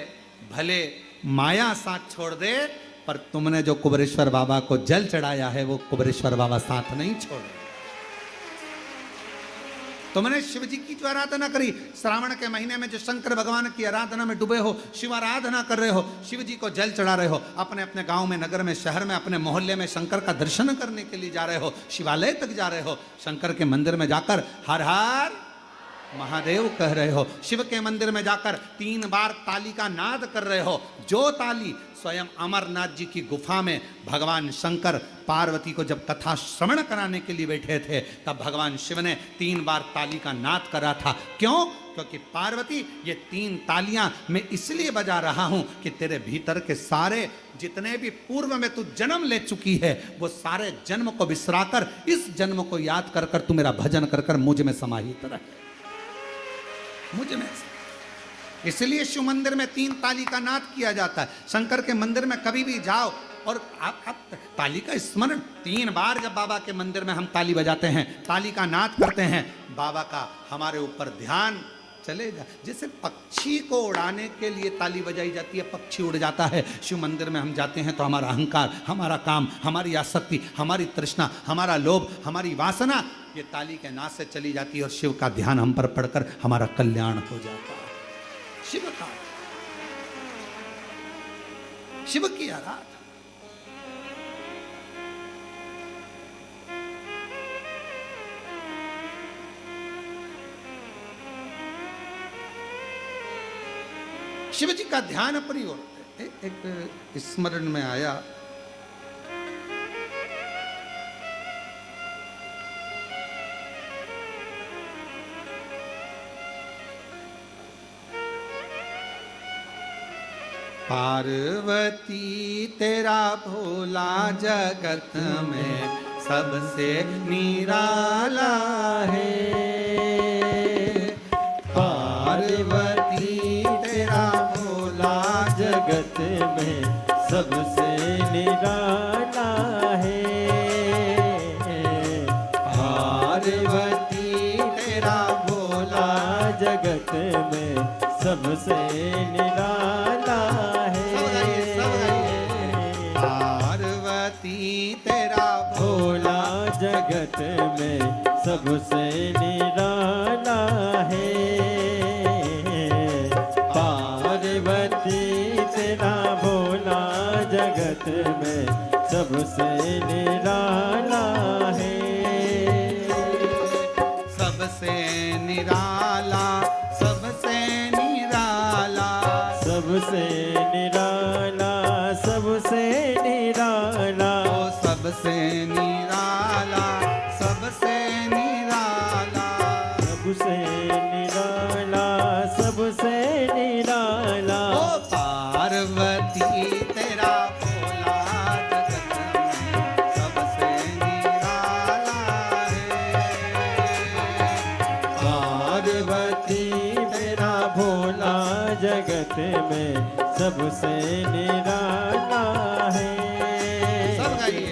Speaker 1: भले माया साथ छोड़ दे, पर तुमने जो कुबेरेश्वर बाबा को जल चढ़ाया है वो कुबेरेश्वर बाबा साथ नहीं छोड़े। तुमने शिव जी की जो आराधना करी, श्रावण के महीने में जो शंकर भगवान की आराधना में डूबे हो, शिव आराधना कर रहे हो, शिव जी को जल चढ़ा रहे हो, अपने अपने गांव में, नगर में, शहर में, अपने मोहल्ले में शंकर का दर्शन करने के लिए जा रहे हो, शिवालय तक जा रहे हो, शंकर के मंदिर में जाकर हर हर महादेव कह रहे हो, शिव के मंदिर में जाकर 3 बार ताली का नाद कर रहे हो। जो ताली स्वयं अमरनाथ जी की गुफा में भगवान शंकर पार्वती को जब कथा श्रवण कराने के लिए बैठे थे, तब भगवान शिव ने 3 बार ताली का नाद करा था। क्यों? क्योंकि पार्वती, ये 3 तालियां मैं इसलिए बजा रहा हूं कि तेरे भीतर के सारे जितने भी पूर्व में तू जन्म ले चुकी है, वो सारे जन्म को बिसराकर इस जन्म को याद कर कर तू मेरा भजन कर कर मुझ में समाहित रहे, मुझ में। इसलिए शिव मंदिर में 3 ताली का नाद किया जाता है। शंकर के मंदिर में कभी भी जाओ और आप ताली का स्मरण 3 बार, जब बाबा के मंदिर में हम ताली बजाते हैं, ताली का नाद करते हैं, बाबा का हमारे ऊपर ध्यान चलेगा। जैसे पक्षी को उड़ाने के लिए ताली बजाई जाती है, पक्षी उड़ जाता है। शिव मंदिर में हम जाते हैं तो हमारा अहंकार, हमारा काम, हमारी आसक्ति, हमारी तृष्णा, हमारा लोभ, हमारी वासना, ये ताली के नाद से चली जाती है और शिव का ध्यान हम पर पड़कर हमारा कल्याण हो जाता है। शिव का, शिव की आराधना। शिव जी का ध्यान अपनी ओर। एक स्मरण में आया, पार्वती तेरा भोला जगत में सबसे निराला है। पार्वती तेरा भोला
Speaker 2: जगत में सबसे निराला है।
Speaker 1: पार्वती तेरा भोला
Speaker 2: जगत में सबसे निराला है।
Speaker 1: पार्वती तेरा
Speaker 2: भोला जगत में सबसे निराला है। पार्वती तेरा भोला जगत में सबसे निराला है।
Speaker 1: सबसे निराला, सबसे निराला,
Speaker 2: सबसे निराला, सबसे निराला,
Speaker 1: ओ सबसे निराला, सबसे निराला,
Speaker 2: सबसे निराला, सबसे निराला।
Speaker 1: ओ पार्वती तेरा भोला जगत में सबसे निराला
Speaker 2: जगत में सबसे निराला है।
Speaker 1: सब गाइए।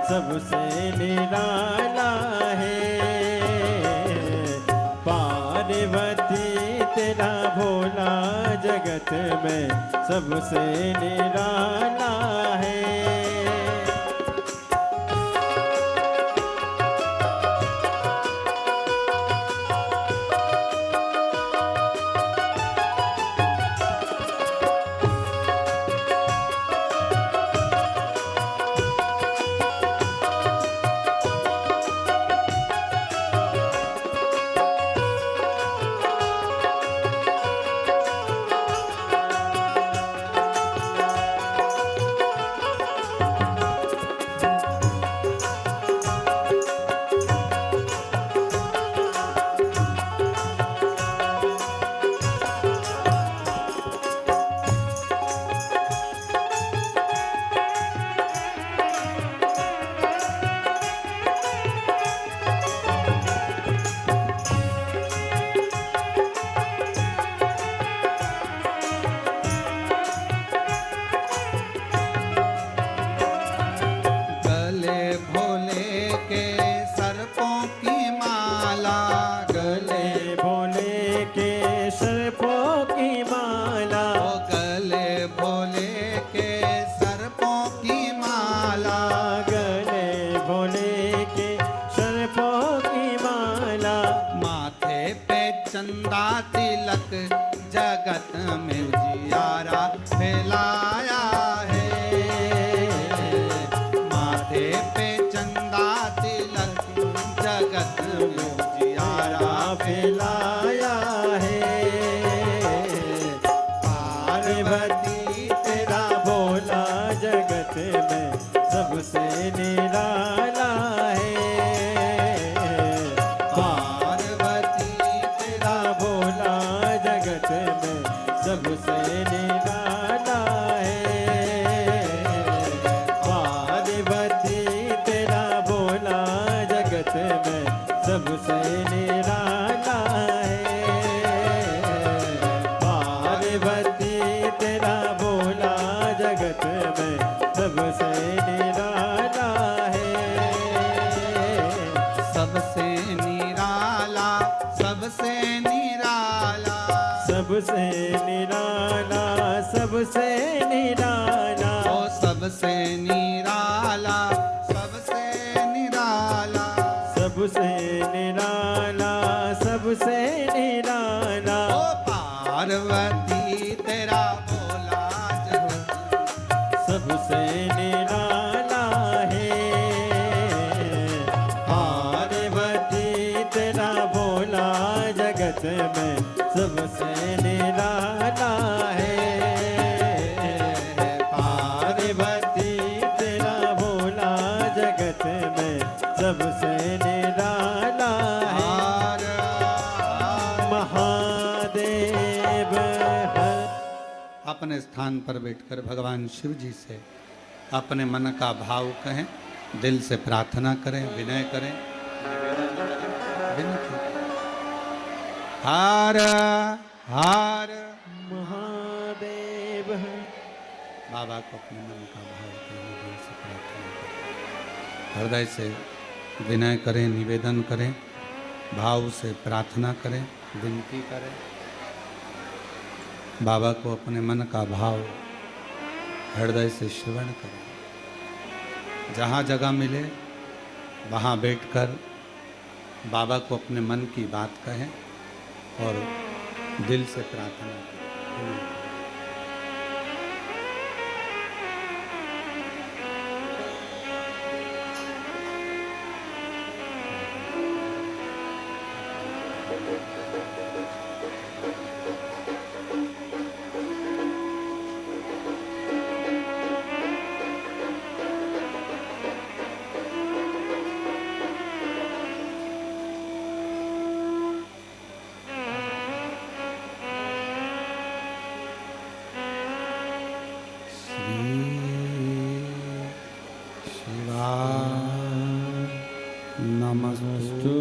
Speaker 2: सबसे निराला है। पार्वती तेरा भोला जगत में सबसे निराला है।
Speaker 1: चंदा तिलक जगत में उजियारा फैलाया है। माथे पे चंदा
Speaker 2: में सबसे निराला है। पार्वती तेरा भोला जगत में सबसे निराला है।
Speaker 1: सबसे निराला, सबसे निराला,
Speaker 2: सबसे निराला, सबसे निराला,
Speaker 1: ओ सबसे निराला, सबसे निराला,
Speaker 2: सबसे निराला, सबसे निराला।
Speaker 1: ओ पार्वती तेरा भोला जगत
Speaker 2: सबसे निराला है। पार्वती तेरा भोला जगत में सबसे निराला है। पार्वती तेरा भोला जगत में सबसे निराला है। महादेव हर
Speaker 1: अपने स्थान पर बैठकर भगवान शिव जी से अपने मन का भाव कहें, दिल से प्रार्थना करें, विनय करें, विनती। हार हार
Speaker 2: महादेव
Speaker 1: बाबा को अपने मन का भाव कहें, दिल से प्रार्थना करें, हृदय से विनय करें, निवेदन करें, भाव से प्रार्थना करें, विनती करें। बाबा को अपने मन का भाव हृदय से श्रवण करें। जहाँ जगह मिले वहाँ बैठकर बाबा को अपने मन की बात कहें और दिल से प्रार्थना करें। नमस्तु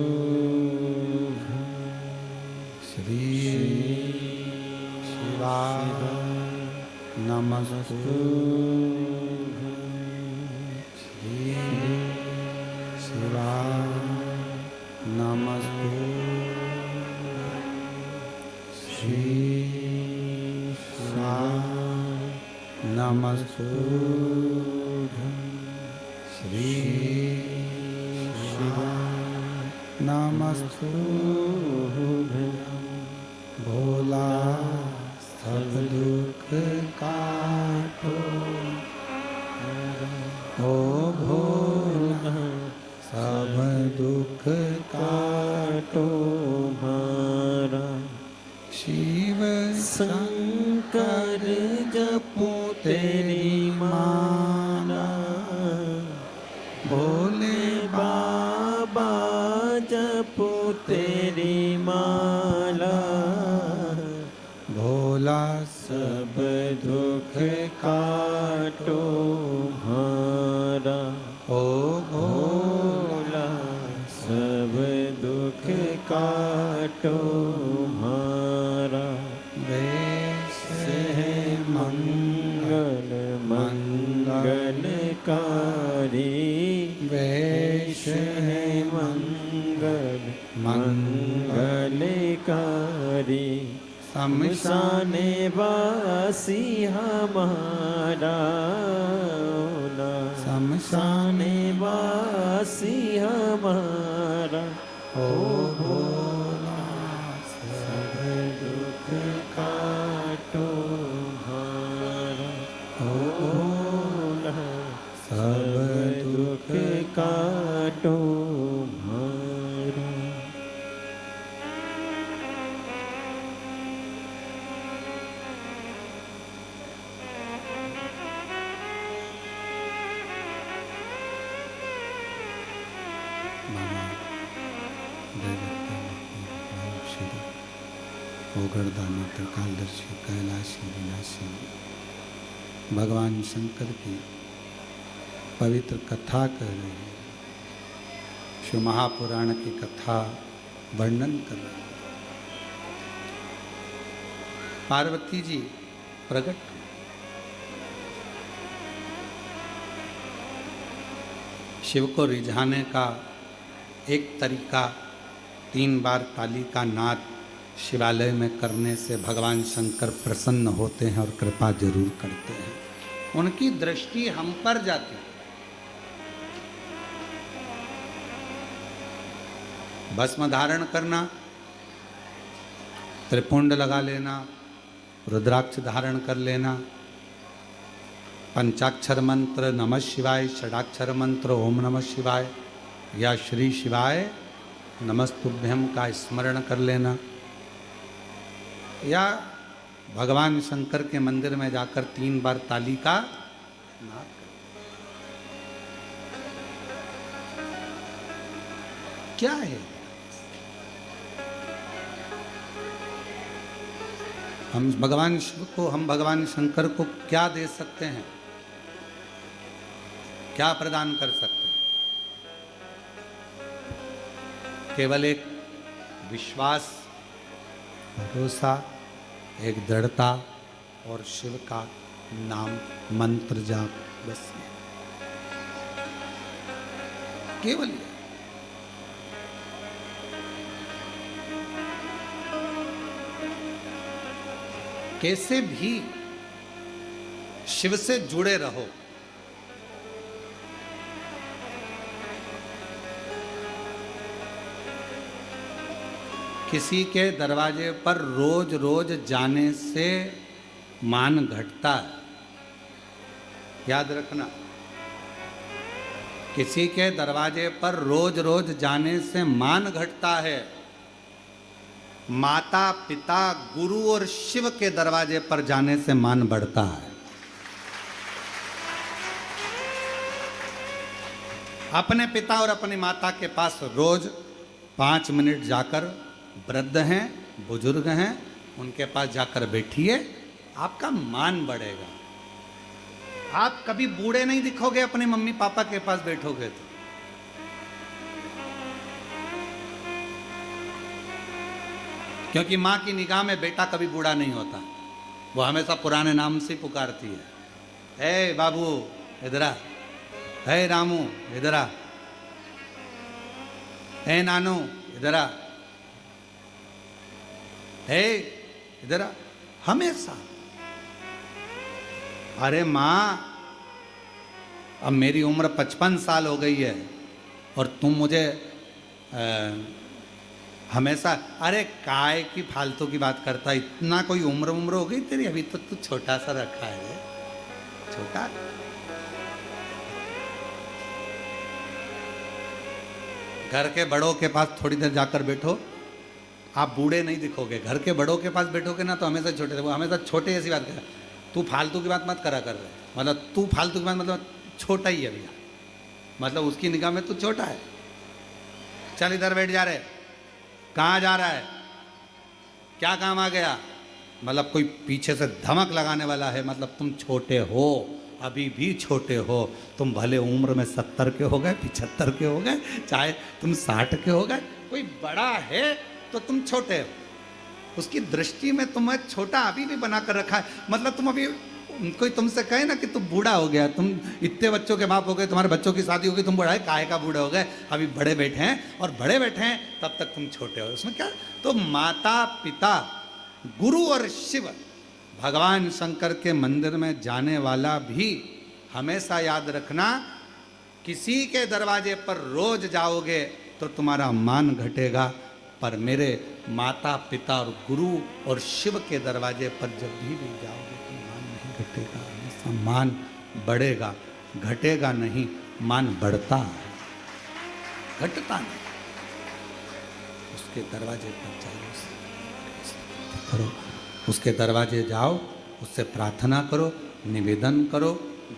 Speaker 1: श्री शिवाय नमस्तु श्री शिवाय नमस्तु श्री शिवाय नमस्तु श्री नमस्तु भोला सब दुख काटो, ओ भोला सब दुख काटो हमारा। शिव शंकर जपो तेरी माला, भोले बाबा जपो तेरी माला। भोला सब दुख काटो हमारा, ओ भोला सब दुख काटो हमारा। वेश है मंगल मंगलकारी, वेश है मंगल मंगलकारी। शमशाने वासी हमारा, शमशाने वासी हमारा। ओ भोला सब दुख काटो हमारा, ओ भोला सब दुख काटो हमारा। ओगरदानी त्रिकालदर्शी कैलाशी विनाशी भगवान शंकर की पवित्र कथा कह रहे हैं। शिव महापुराण की कथा वर्णन कर रहे हैं। पार्वती जी प्रकट हुई। शिव को रिझाने का एक तरीका 3 बार ताली का नाद शिवालय में करने से भगवान शंकर प्रसन्न होते हैं और कृपा जरूर करते हैं। उनकी दृष्टि हम पर जाती है। भस्म धारण करना, त्रिपुंड लगा लेना, रुद्राक्ष धारण कर लेना, पंचाक्षर मंत्र नमः शिवाय, षडाक्षर मंत्र ओम नमः शिवाय या श्री शिवाय नमस्तुभ्यम का स्मरण कर लेना, या भगवान शंकर के मंदिर में जाकर 3 बार ताली का नाद कर। क्या है हम भगवान शिव को, हम भगवान शंकर को क्या दे सकते हैं, क्या प्रदान कर सकते हैं? केवल एक विश्वास, भरोसा, एक दृढ़ता और शिव का नाम मंत्र जाप, बस केवल ये। कैसे भी शिव से जुड़े रहो। किसी के दरवाजे पर रोज रोज जाने से मान घटता है, याद रखना। किसी के दरवाजे पर रोज रोज जाने से मान घटता है। माता पिता गुरु और शिव के दरवाजे पर जाने से मान बढ़ता है। अपने पिता और अपनी माता के पास रोज 5 मिनट जाकर, वृद्ध हैं, बुजुर्ग हैं, उनके पास जाकर बैठिए, आपका मान बढ़ेगा। आप कभी बूढ़े नहीं दिखोगे अपने मम्मी पापा के पास बैठोगे तो। क्योंकि माँ की निगाह में बेटा कभी बूढ़ा नहीं होता, वो हमेशा पुराने नाम से पुकारती है। ए बाबू इधर आ, हे रामू इधर आ, हे नानू इधर आ, हे इधर आ, हमेशा। अरे माँ, अब मेरी उम्र 55 साल हो गई है और तुम मुझे हमेशा, अरे काय की फालतू की बात करता, इतना कोई उम्र हो गई तेरी, अभी तो तू छोटा सा रखा है, छोटा। घर के बड़ों के पास थोड़ी देर जाकर बैठो, आप बूढ़े नहीं दिखोगे। घर के बड़ों के पास बैठोगे ना तो हमेशा छोटे, वो हमेशा छोटे ऐसी बात कर, तू फालतू की बात मत करा कर रहे, मतलब तू फालतू की बात, मतलब छोटा ही है भैया, मतलब उसकी निगाह में तू छोटा है। चल इधर बैठ जा रहे, कहाँ जा रहा है, क्या काम आ गया, मतलब कोई पीछे से धमक लगाने वाला है, मतलब तुम छोटे हो, अभी भी छोटे हो। तुम भले उम्र में 70 के हो गए, 75 के हो गए, चाहे तुम 60 के हो गए, कोई बड़ा है तो तुम छोटे हो। उसकी दृष्टि में तुम्हें छोटा अभी भी बना कर रखा है। मतलब तुम अभी, कोई तुमसे कहे ना कि तुम बूढ़ा हो गया, तुम इतने बच्चों के बाप हो गए, तुम्हारे बच्चों की शादी हो गई, तुम बूढ़ा है, काहे का बूढ़े हो गए, अभी बड़े बैठे हैं, और बड़े बैठे हैं तब तक तुम छोटे हो। उसमें क्या? तो माता पिता गुरु और शिव, भगवान शंकर के मंदिर में जाने वाला भी हमेशा याद रखना, किसी के दरवाजे पर रोज जाओगे तो तुम्हारा मान घटेगा, पर मेरे माता पिता और गुरु और शिव के दरवाजे पर जब भी जाओगे तो मान नहीं घटेगा, हमेशा मान बढ़ेगा, घटेगा नहीं, मान बढ़ता है, घटता नहीं। उसके दरवाजे पर जाओ, करो, उसके दरवाजे जाओ, उससे प्रार्थना करो, निवेदन करो,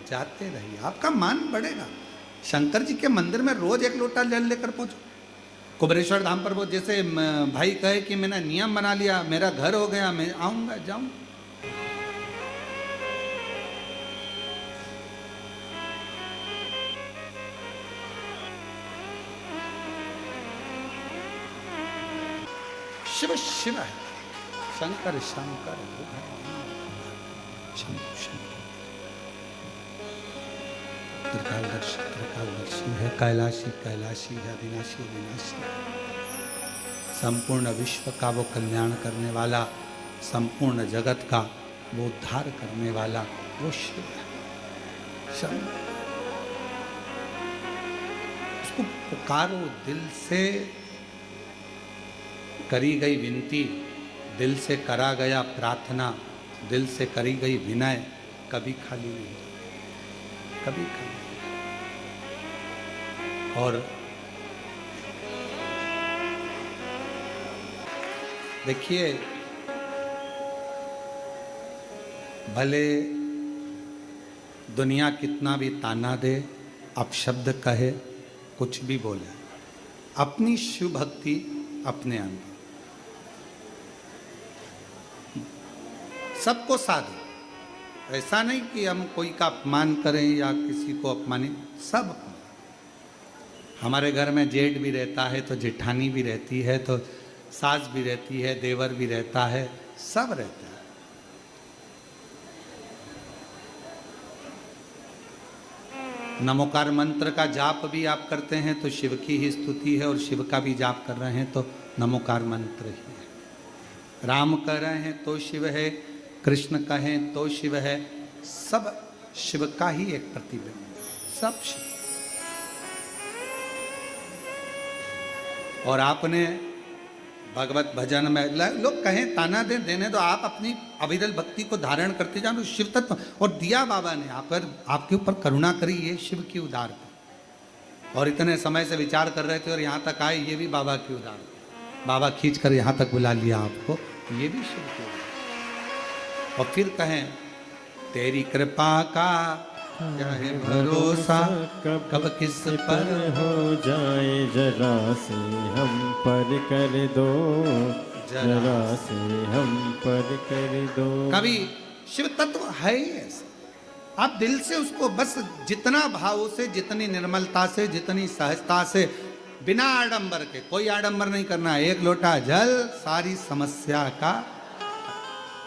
Speaker 1: जाते रहिए, आपका मान बढ़ेगा। शंकर जी के मंदिर में रोज 1 लोटा जल लेकर पहुंचो। कुबेरेश्वर धाम पर वो जैसे भाई कहे कि मैंने नियम बना लिया, मेरा घर हो गया, मैं आऊंगा जाऊंगा, शिव शिव है, शंकर शंकर शंभु शंभु। त्रिकालदर्शी है, कैलाशी कैलाशी है, अविनाशी अविनाशी। संपूर्ण विश्व का वो कल्याण करने वाला, संपूर्ण जगत का वो उद्धार करने वाला वो शिव है, शंभु। उसको पुकारो दिल से, करी गई विनती, दिल से करा गया प्रार्थना, दिल से करी गई विनय कभी खाली नहीं, कभी खाली। और देखिए, भले दुनिया कितना भी ताना दे, अपशब्द कहे, कुछ भी बोले, अपनी शिव भक्ति अपने अंदर सबको साधे। ऐसा नहीं कि हम कोई का अपमान करें या किसी को अपमानित, सब। हमारे घर में जेठ भी रहता है तो जेठानी भी रहती है, तो सास भी रहती है, देवर भी रहता है, सब रहता है। नमोकार मंत्र का जाप भी आप करते हैं तो शिव की ही स्तुति है, और शिव का भी जाप कर रहे हैं तो नमोकार मंत्र ही है। राम कह रहे हैं तो शिव है, कृष्ण कहें तो शिव है, सब शिव का ही एक प्रतिबिंब, सब शिव। और आपने भगवत भजन में, लोग कहें ताना दे देने, तो आप अपनी अविरल भक्ति को धारण करते जाओ शिव तत्व। और दिया बाबा ने आप पर, आपके ऊपर करुणा करी, ये शिव की उदार। और इतने समय से विचार कर रहे थे और यहाँ तक आए, ये भी बाबा की उदार। बाबा खींच कर यहाँ तक बुला लिया आपको, ये भी शिव की उदार। और फिर कहें तेरी कृपा का क्या है भरोसा, कब किस पर
Speaker 2: हो जाए, जरा से हम पर कर दो, जरा से हम पर कर दो।
Speaker 1: कभी शिव तत्व है ही ऐसा। आप दिल से उसको बस जितना भाव से, जितनी निर्मलता से, जितनी सहजता से, बिना आडंबर के, कोई आडंबर नहीं करना। एक लोटा जल सारी समस्या का,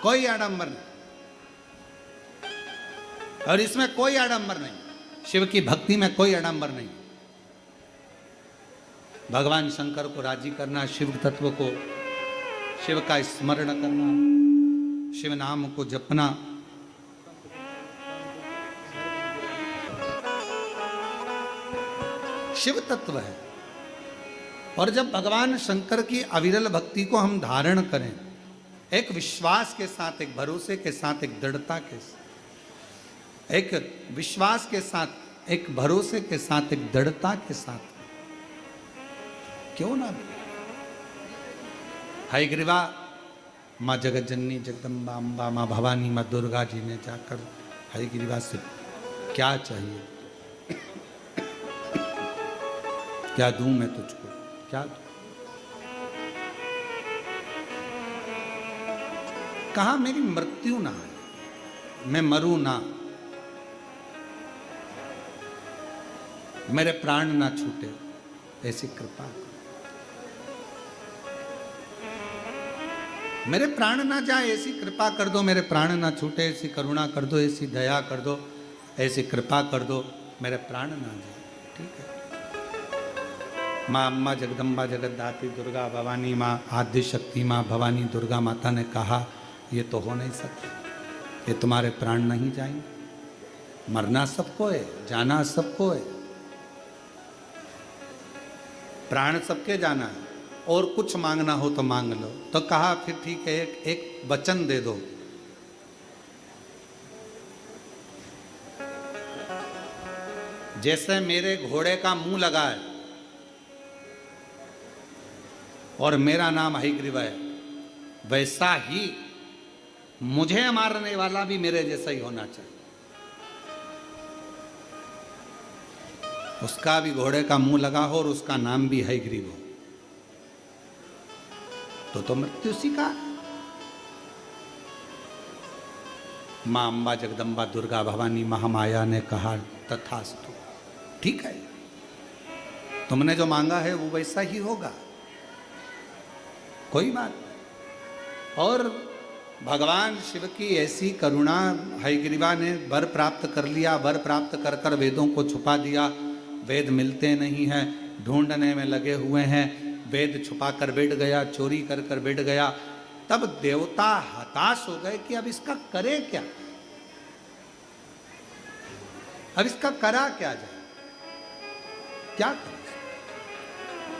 Speaker 1: कोई आडंबर नहीं। और इसमें कोई आडंबर नहीं, शिव की भक्ति में कोई आडंबर नहीं। भगवान शंकर को राजी करना, शिव तत्व को, शिव का स्मरण करना, शिव नाम को जपना, शिव तत्व है। और जब भगवान शंकर की अविरल भक्ति को हम धारण करें, एक विश्वास के साथ, एक भरोसे के साथ, एक दृढ़ता के साथ, एक विश्वास के साथ, एक भरोसे के साथ, एक दृढ़ता के साथ, क्यों ना हयग्रीवा माँ जगत जननी जगदम्बा अम्बा, माँ भवानी, माँ दुर्गा जी ने जाकर हयग्रीवा से क्या चाहिए, क्या दूं मैं तुझको, क्या दूं? कहा मेरी मृत्यु ना है, मैं मरूं ना, मेरे प्राण ना छूटे, ऐसी कृपा। मेरे प्राण ना जाए ऐसी कृपा कर दो, मेरे प्राण ना छूटे ऐसी करुणा कर दो, ऐसी दया कर दो, ऐसी कृपा कर दो, मेरे प्राण ना जाए। ठीक है। माँ अम्मा जगदम्बा जगतदात्री दुर्गा भवानी माँ आद्य शक्ति माँ भवानी दुर्गा माता ने कहा ये तो हो नहीं सकता, ये तुम्हारे प्राण नहीं जाएंगे, मरना सबको है, जाना सबको है, प्राण सबके जाना है, और कुछ मांगना हो तो मांग लो। तो कहा फिर ठीक है, एक वचन दे दो, जैसे मेरे घोड़े का मुंह लगा है और मेरा नाम हयग्रीव है, वैसा ही मुझे मारने वाला भी मेरे जैसा ही होना चाहिए। उसका भी घोड़े का मुंह लगा हो और उसका नाम भी हयग्रीव हो, तो मृत्यु सीखा। मां अम्बा जगदम्बा दुर्गा भवानी महामाया ने कहा तथास्तु, ठीक है, तुमने जो मांगा है वो वैसा ही होगा, कोई बात नहीं। और भगवान शिव की ऐसी करुणा, हयग्रीवा ने वर प्राप्त कर लिया, वर प्राप्त कर कर वेदों को छुपा दिया, वेद मिलते नहीं हैं, ढूंढने में लगे हुए हैं, वेद छुपा कर बैठ गया, चोरी कर कर बैठ गया। तब देवता हताश हो गए कि अब इसका करे क्या, अब इसका करा क्या जाए, क्या करें।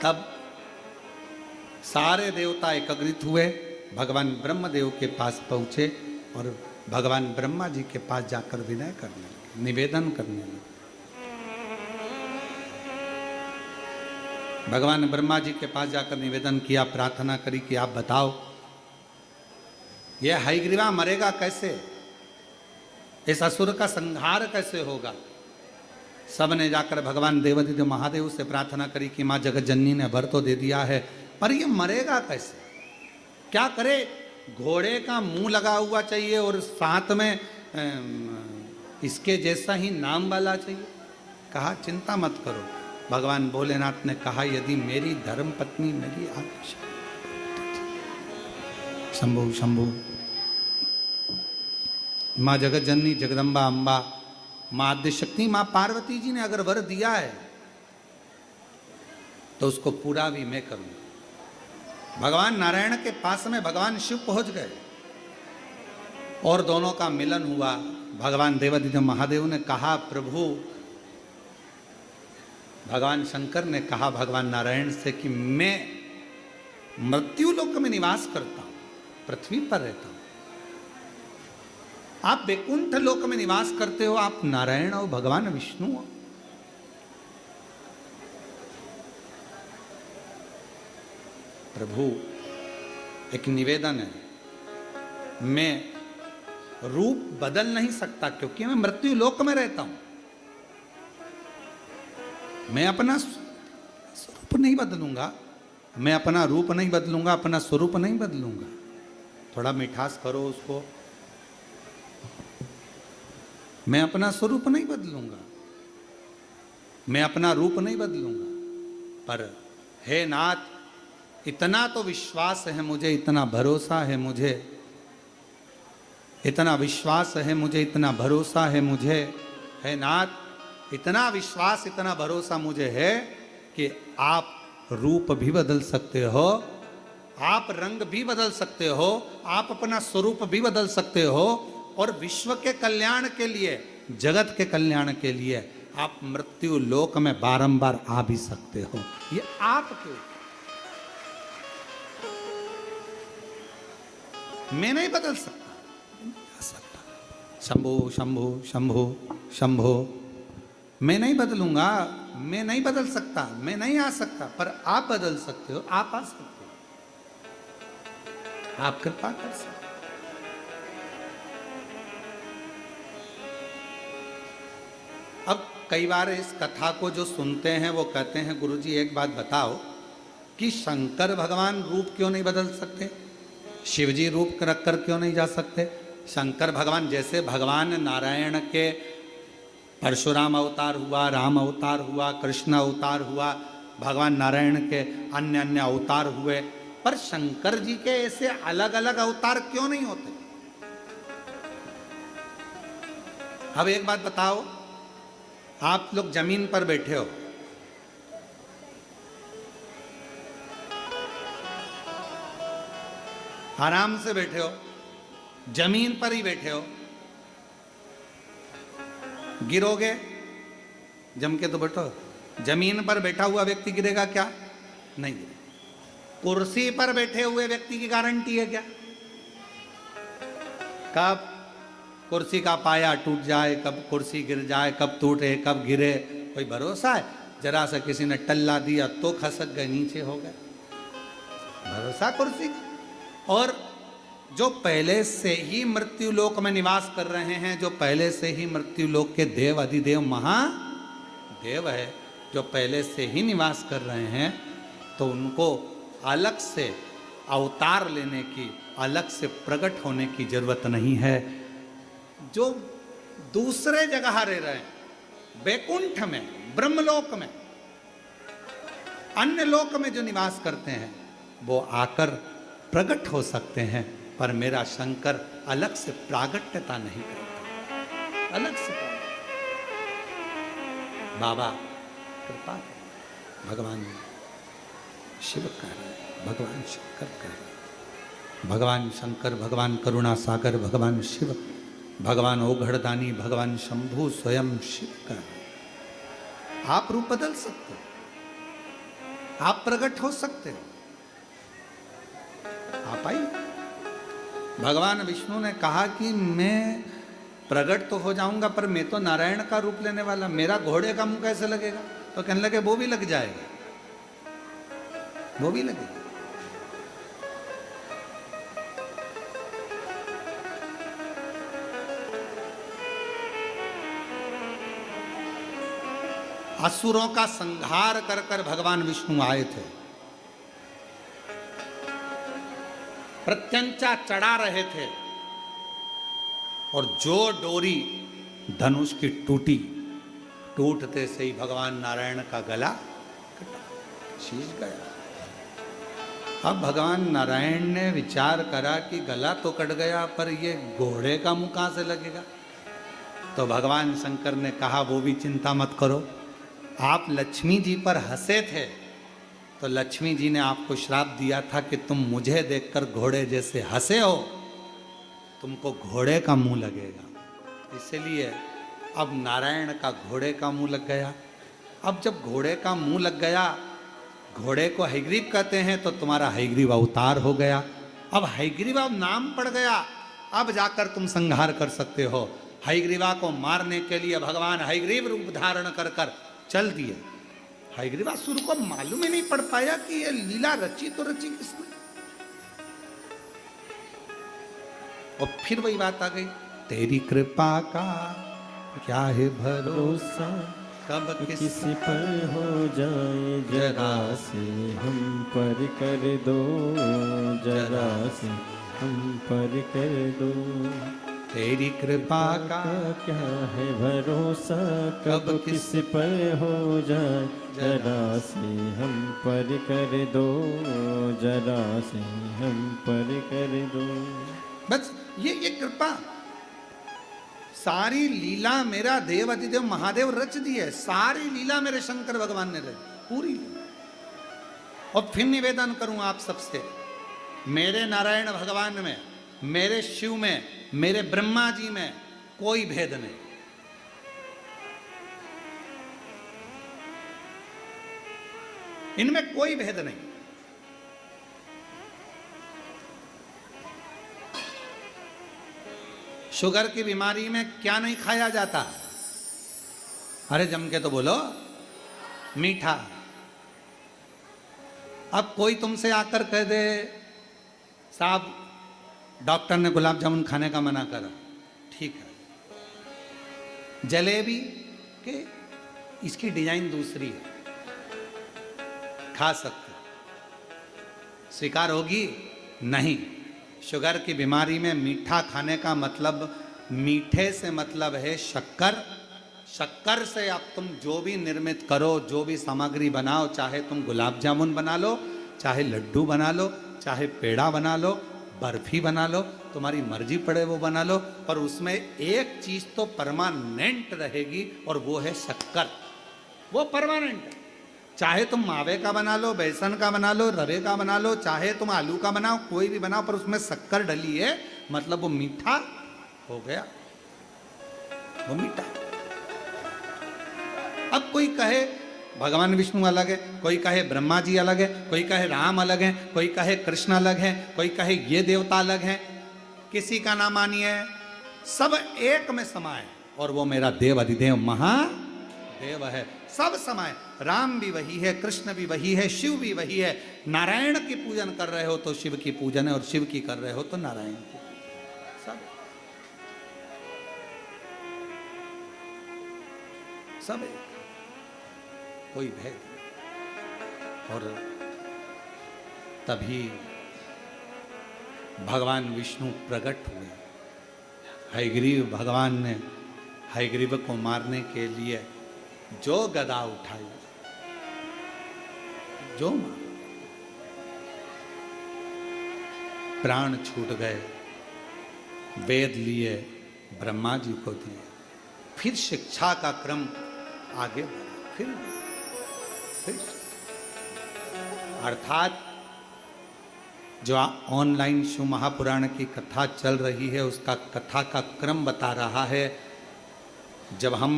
Speaker 1: तब सारे देवता एकत्रित हुए, भगवान ब्रह्मदेव के पास पहुंचे और भगवान ब्रह्मा जी के पास जाकर विनय करने लगे, निवेदन करने लगे। भगवान ब्रह्मा जी के पास जाकर निवेदन किया, प्रार्थना करी कि आप बताओ यह हयग्रीवा मरेगा कैसे, इस असुर का संहार कैसे होगा। सब ने जाकर भगवान देवादिदेव महादेव से प्रार्थना करी कि माँ जगत जननी ने वर तो दे दिया है, पर ये मरेगा कैसे, क्या करे। घोड़े का मुंह लगा हुआ चाहिए और साथ में इसके जैसा ही नाम वाला चाहिए। कहा चिंता मत करो। भगवान भोलेनाथ ने कहा यदि मेरी धर्म पत्नी मेरी आज्ञा, शंभु शंभु, माँ जगत जननी जगदम्बा अम्बा, माँ आद्यशक्ति, माँ पार्वती जी ने अगर वर दिया है तो उसको पूरा भी मैं करूंगा। भगवान नारायण के पास में भगवान शिव पहुंच गए और दोनों का मिलन हुआ। भगवान देवादिदेव महादेव ने कहा प्रभु, भगवान शंकर ने कहा भगवान नारायण से कि मैं मृत्यु लोक में निवास करता हूं, पृथ्वी पर रहता हूं, आप वैकुंठ लोक में निवास करते हो, आप नारायण हो, भगवान विष्णु हो। प्रभु एक निवेदन है, मैं रूप बदल नहीं सकता क्योंकि मैं मृत्यु लोक में रहता हूं, मैं अपना स्वरूप नहीं बदलूंगा, मैं अपना रूप नहीं बदलूंगा, अपना स्वरूप नहीं बदलूंगा। थोड़ा मिठास करो उसको। मैं अपना स्वरूप नहीं बदलूंगा, मैं अपना रूप नहीं बदलूंगा, पर हे नाथ इतना तो विश्वास है मुझे, इतना भरोसा है मुझे, इतना विश्वास है मुझे, इतना भरोसा है मुझे, हे नाथ इतना विश्वास इतना भरोसा मुझे है कि आप रूप भी बदल सकते हो, आप रंग भी बदल सकते हो, आप अपना स्वरूप भी बदल सकते हो और विश्व के कल्याण के लिए, जगत के कल्याण के लिए आप मृत्यु लोक में बारंबार आ भी सकते हो। ये आपके, मैं नहीं बदल सकता, आ सकता। शंभो शंभो शंभो शंभो, मैं नहीं बदलूंगा, मैं नहीं बदल सकता, मैं नहीं आ सकता, पर आप बदल सकते हो, आप आ सकते हो, आप कृपा कर सकते हो। अब कई बार इस कथा को जो सुनते हैं वो कहते हैं गुरुजी एक बात बताओ कि शंकर भगवान रूप क्यों नहीं बदल सकते, शिवजी रूप रख कर क्यों नहीं जा सकते। शंकर भगवान जैसे भगवान नारायण के परशुराम अवतार हुआ, राम अवतार हुआ, कृष्ण अवतार हुआ, भगवान नारायण के अन्य अन्य अवतार हुए, पर शंकर जी के ऐसे अलग अलग अवतार क्यों नहीं होते। अब एक बात बताओ, आप लोग जमीन पर बैठे हो, आराम से बैठे हो, जमीन पर ही बैठे हो, गिरोगे, जम के तो बैठो। जमीन पर बैठा हुआ व्यक्ति गिरेगा क्या? नहीं गिरेगा। कुर्सी पर बैठे हुए व्यक्ति की गारंटी है क्या? कब कुर्सी का पाया टूट जाए, कब कुर्सी गिर जाए, कब टूटे, कब गिरे, कोई भरोसा है? जरा सा किसी ने टल्ला दिया तो खसक गए, नीचे हो गए, भरोसा कुर्सी का। और जो पहले से ही मृत्यु लोक में निवास कर रहे हैं, जो पहले से ही मृत्यु लोक के देव अधिदेव महादेव है, जो पहले से ही निवास कर रहे हैं, तो उनको अलग से अवतार लेने की, अलग से प्रकट होने की जरूरत नहीं है। जो दूसरे जगह रह रहे हैं, वैकुंठ में, ब्रह्मलोक में, अन्य लोक में जो निवास करते हैं, वो आकर प्रकट हो सकते हैं। पर मेरा शंकर अलग से प्रागट्यता नहीं करता, अलग से बाबा कृपा करें। भगवान शिव कह रहे, भगवान शंकर कह रहे, भगवान शंकर, भगवान करुणा सागर, भगवान शिव, भगवान ओघड़दानी, भगवान शंभु स्वयं शिव कह रहे। आप रूप बदल सकते हो, आप प्रकट हो सकते हो, आप आइए। भगवान विष्णु ने कहा कि मैं प्रकट तो हो जाऊंगा पर मैं तो नारायण का रूप लेने वाला, मेरा घोड़े का मुंह कैसे लगेगा? तो कहने लगे वो भी लग जाएगा, वो भी लगेगा। असुरों का संहार कर कर भगवान विष्णु आए थे, प्रत्यंचा चढ़ा रहे थे, और जो डोरी धनुष की टूटी, टूटते से ही भगवान नारायण का गला कटा, शीश गया। अब भगवान नारायण ने विचार करा कि गला तो कट गया पर ये घोड़े का मुंह कहां से लगेगा? तो भगवान शंकर ने कहा वो भी चिंता मत करो, आप लक्ष्मी जी पर हंसे थे तो लक्ष्मी जी ने आपको श्राप दिया था कि तुम मुझे देखकर घोड़े जैसे हंसे हो, तुमको घोड़े का मुंह लगेगा। इसलिए अब नारायण का घोड़े का मुंह लग गया। अब जब घोड़े का मुंह लग गया, घोड़े को हयग्रीव कहते हैं, तो तुम्हारा हयग्रीव अवतार हो गया। अब हयग्रीव अब नाम पड़ गया, अब जाकर तुम संहार कर सकते हो। हयग्रीवा को मारने के लिए भगवान हयग्रीव रूप धारण कर कर चल दिए। हयग्रीवासुर को मालूम ही नहीं पड़ पाया कि ये लीला रची तो रची किसने। और फिर वही बात आ गई, तेरी कृपा का क्या है भरोसा, कब
Speaker 2: किस पर हो जाए जरा से हम पर कर दो, जरा से हम पर कर दो।
Speaker 1: तेरी कृपा का
Speaker 2: क्या है भरोसा, कब किस पर हो जाए जरा से हम पर कर दो, जरा से हम पर कर दो।
Speaker 1: बस ये कृपा सारी लीला मेरा देव अधिदेव महादेव रच दी है, सारी लीला मेरे शंकर भगवान ने रच, पूरी लीला। और फिर निवेदन करूं आप सबसे, मेरे नारायण भगवान में, मेरे शिव में, मेरे ब्रह्मा जी में कोई भेद नहीं। इनमें कोई भेद नहीं। शुगर की बीमारी में क्या नहीं खाया जाता? अरे जम के तो बोलो, मीठा। अब कोई तुमसे आकर कह दे साहब डॉक्टर ने गुलाब जामुन खाने का मना करा, ठीक है, जलेबी के इसकी डिजाइन दूसरी है, खा सकते, स्वीकार होगी? नहीं। शुगर की बीमारी में मीठा खाने का मतलब, मीठे से मतलब है शक्कर। शक्कर से अब तुम जो भी निर्मित करो, जो भी सामग्री बनाओ, चाहे तुम गुलाब जामुन बना लो, चाहे लड्डू बना लो, चाहे पेड़ा बना लो, बर्फी बना लो, तुम्हारी मर्जी पड़े वो बना लो, पर उसमें एक चीज तो परमानेंट रहेगी और वो है शक्कर। वो परमानेंट है। चाहे तुम मावे का बना लो, बेसन का बना लो, रवे का बना लो, चाहे तुम आलू का बनाओ, कोई भी बनाओ, पर उसमें शक्कर डली है, मतलब वो मीठा हो गया, वो मीठा। अब कोई कहे भगवान विष्णु अलग है, कोई कहे ब्रह्मा जी अलग है, कोई कहे राम अलग है, कोई कहे कृष्ण अलग है, कोई कहे ये देवता अलग है, किसी का ना मानिए, सब एक में समाये, और वो मेरा देव अधिदेव महादेव है। सब समाये, राम भी वही है, कृष्ण भी वही है, शिव भी वही है। नारायण की पूजन कर रहे हो तो शिव की पूजन है, और शिव की कर रहे हो तो नारायण की। सब एक, कोई भेद नहीं। और तभी भगवान विष्णु प्रकट हुए। हयग्रीव भगवान ने हयग्रीव को मारने के लिए जो गदा उठाई, जो मार, प्राण छूट गए, वेद लिए ब्रह्मा जी को दिए, फिर शिक्षा का क्रम आगे बढ़ा, फिर अर्थात जो ऑनलाइन शिव महापुराण की कथा चल रही है उसका कथा का क्रम बता रहा है। जब हम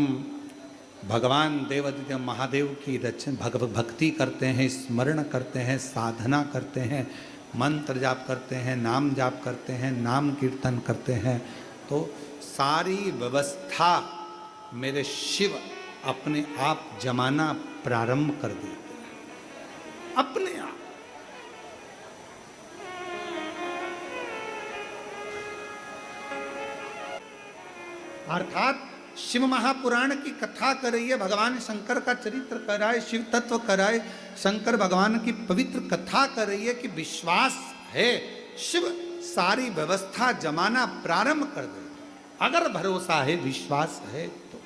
Speaker 1: भगवान देवादिदेव महादेव की भक्ति करते हैं, स्मरण करते हैं, साधना करते हैं, मंत्र जाप करते हैं, नाम जाप करते हैं, नाम कीर्तन करते हैं, तो सारी व्यवस्था मेरे शिव अपने आप जमाना प्रारंभ कर देते हैं, अपने आप। अर्थात शिव महापुराण की कथा कर रही है, भगवान शंकर का चरित्र कर रहा है, शिव तत्व कर रहा है, शंकर भगवान की पवित्र कथा कर रही है कि विश्वास है शिव सारी व्यवस्था जमाना प्रारंभ कर दे। अगर भरोसा है, विश्वास है तो।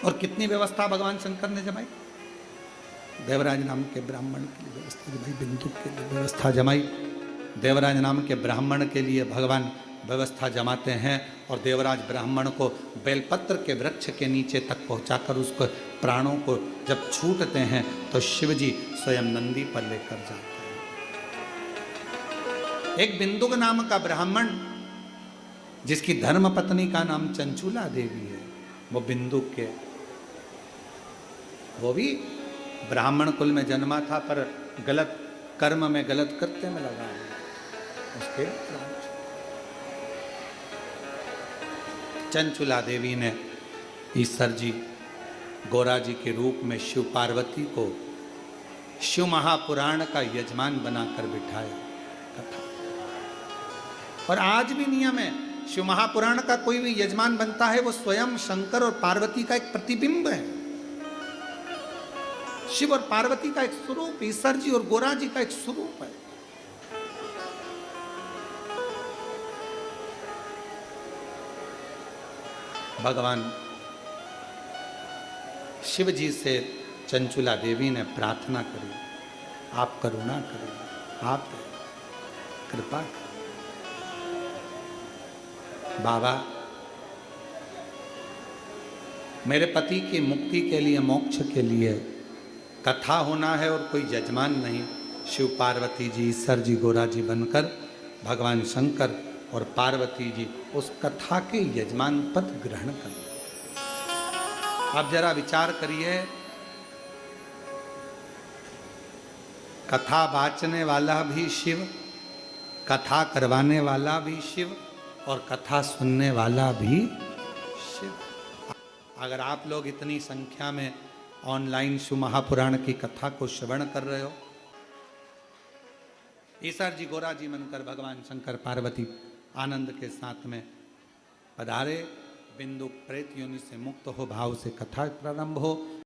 Speaker 1: और कितनी व्यवस्था भगवान शंकर ने जमाई? देवराज नाम के ब्राह्मण के लिए व्यवस्था जमाई, बिंदु के लिए व्यवस्था जमाई। देवराज नाम के ब्राह्मण के लिए भगवान व्यवस्था जमाते हैं और देवराज ब्राह्मण को बेलपत्र के वृक्ष के नीचे तक पहुंचाकर उसको प्राणों को जब छूटते हैं तो शिव जी स्वयं नंदी पर लेकर जाते हैं। एक बिंदुक नाम का ब्राह्मण जिसकी धर्म पत्नी का नाम चंचूला देवी है, वो बिंदुक के, वो भी ब्राह्मण कुल में जन्मा था पर गलत कर्म में, गलत कृत्य में लगा है, उसके चंचूला देवी ने ईश्वर जी गोरा जी के रूप में शिव पार्वती को शिव महापुराण का यजमान बनाकर बिठाया कथा। और आज भी नियम है, शिव महापुराण का कोई भी यजमान बनता है वो स्वयं शंकर और पार्वती का एक प्रतिबिंब है। शिव और पार्वती का एक स्वरूप, ईश्वर जी और गोरा जी का एक स्वरूप है। भगवान शिव जी से चंचूला देवी ने प्रार्थना करी, आप करुणा करें, आप कृपा करें। बाबा, मेरे पति की मुक्ति के लिए, मोक्ष के लिए कथा होना है और कोई यजमान नहीं। शिव पार्वती जी, ईश्वर जी, गोरा जी बनकर भगवान शंकर और पार्वती जी उस कथा के यजमान पद ग्रहण कर। आप जरा विचार करिए, कथा बाचने वाला भी शिव, कथा करवाने वाला भी शिव और कथा सुनने वाला भी शिव। अगर आप लोग इतनी संख्या में ऑनलाइन शिव महापुराण की कथा को श्रवण कर रहे हो, ईश्वर जी गोरा जी बनकर भगवान शंकर पार्वती आनंद के साथ में पधारे, बिंदु प्रेत योनि से मुक्त हो भाव से कथा प्रारंभ हो।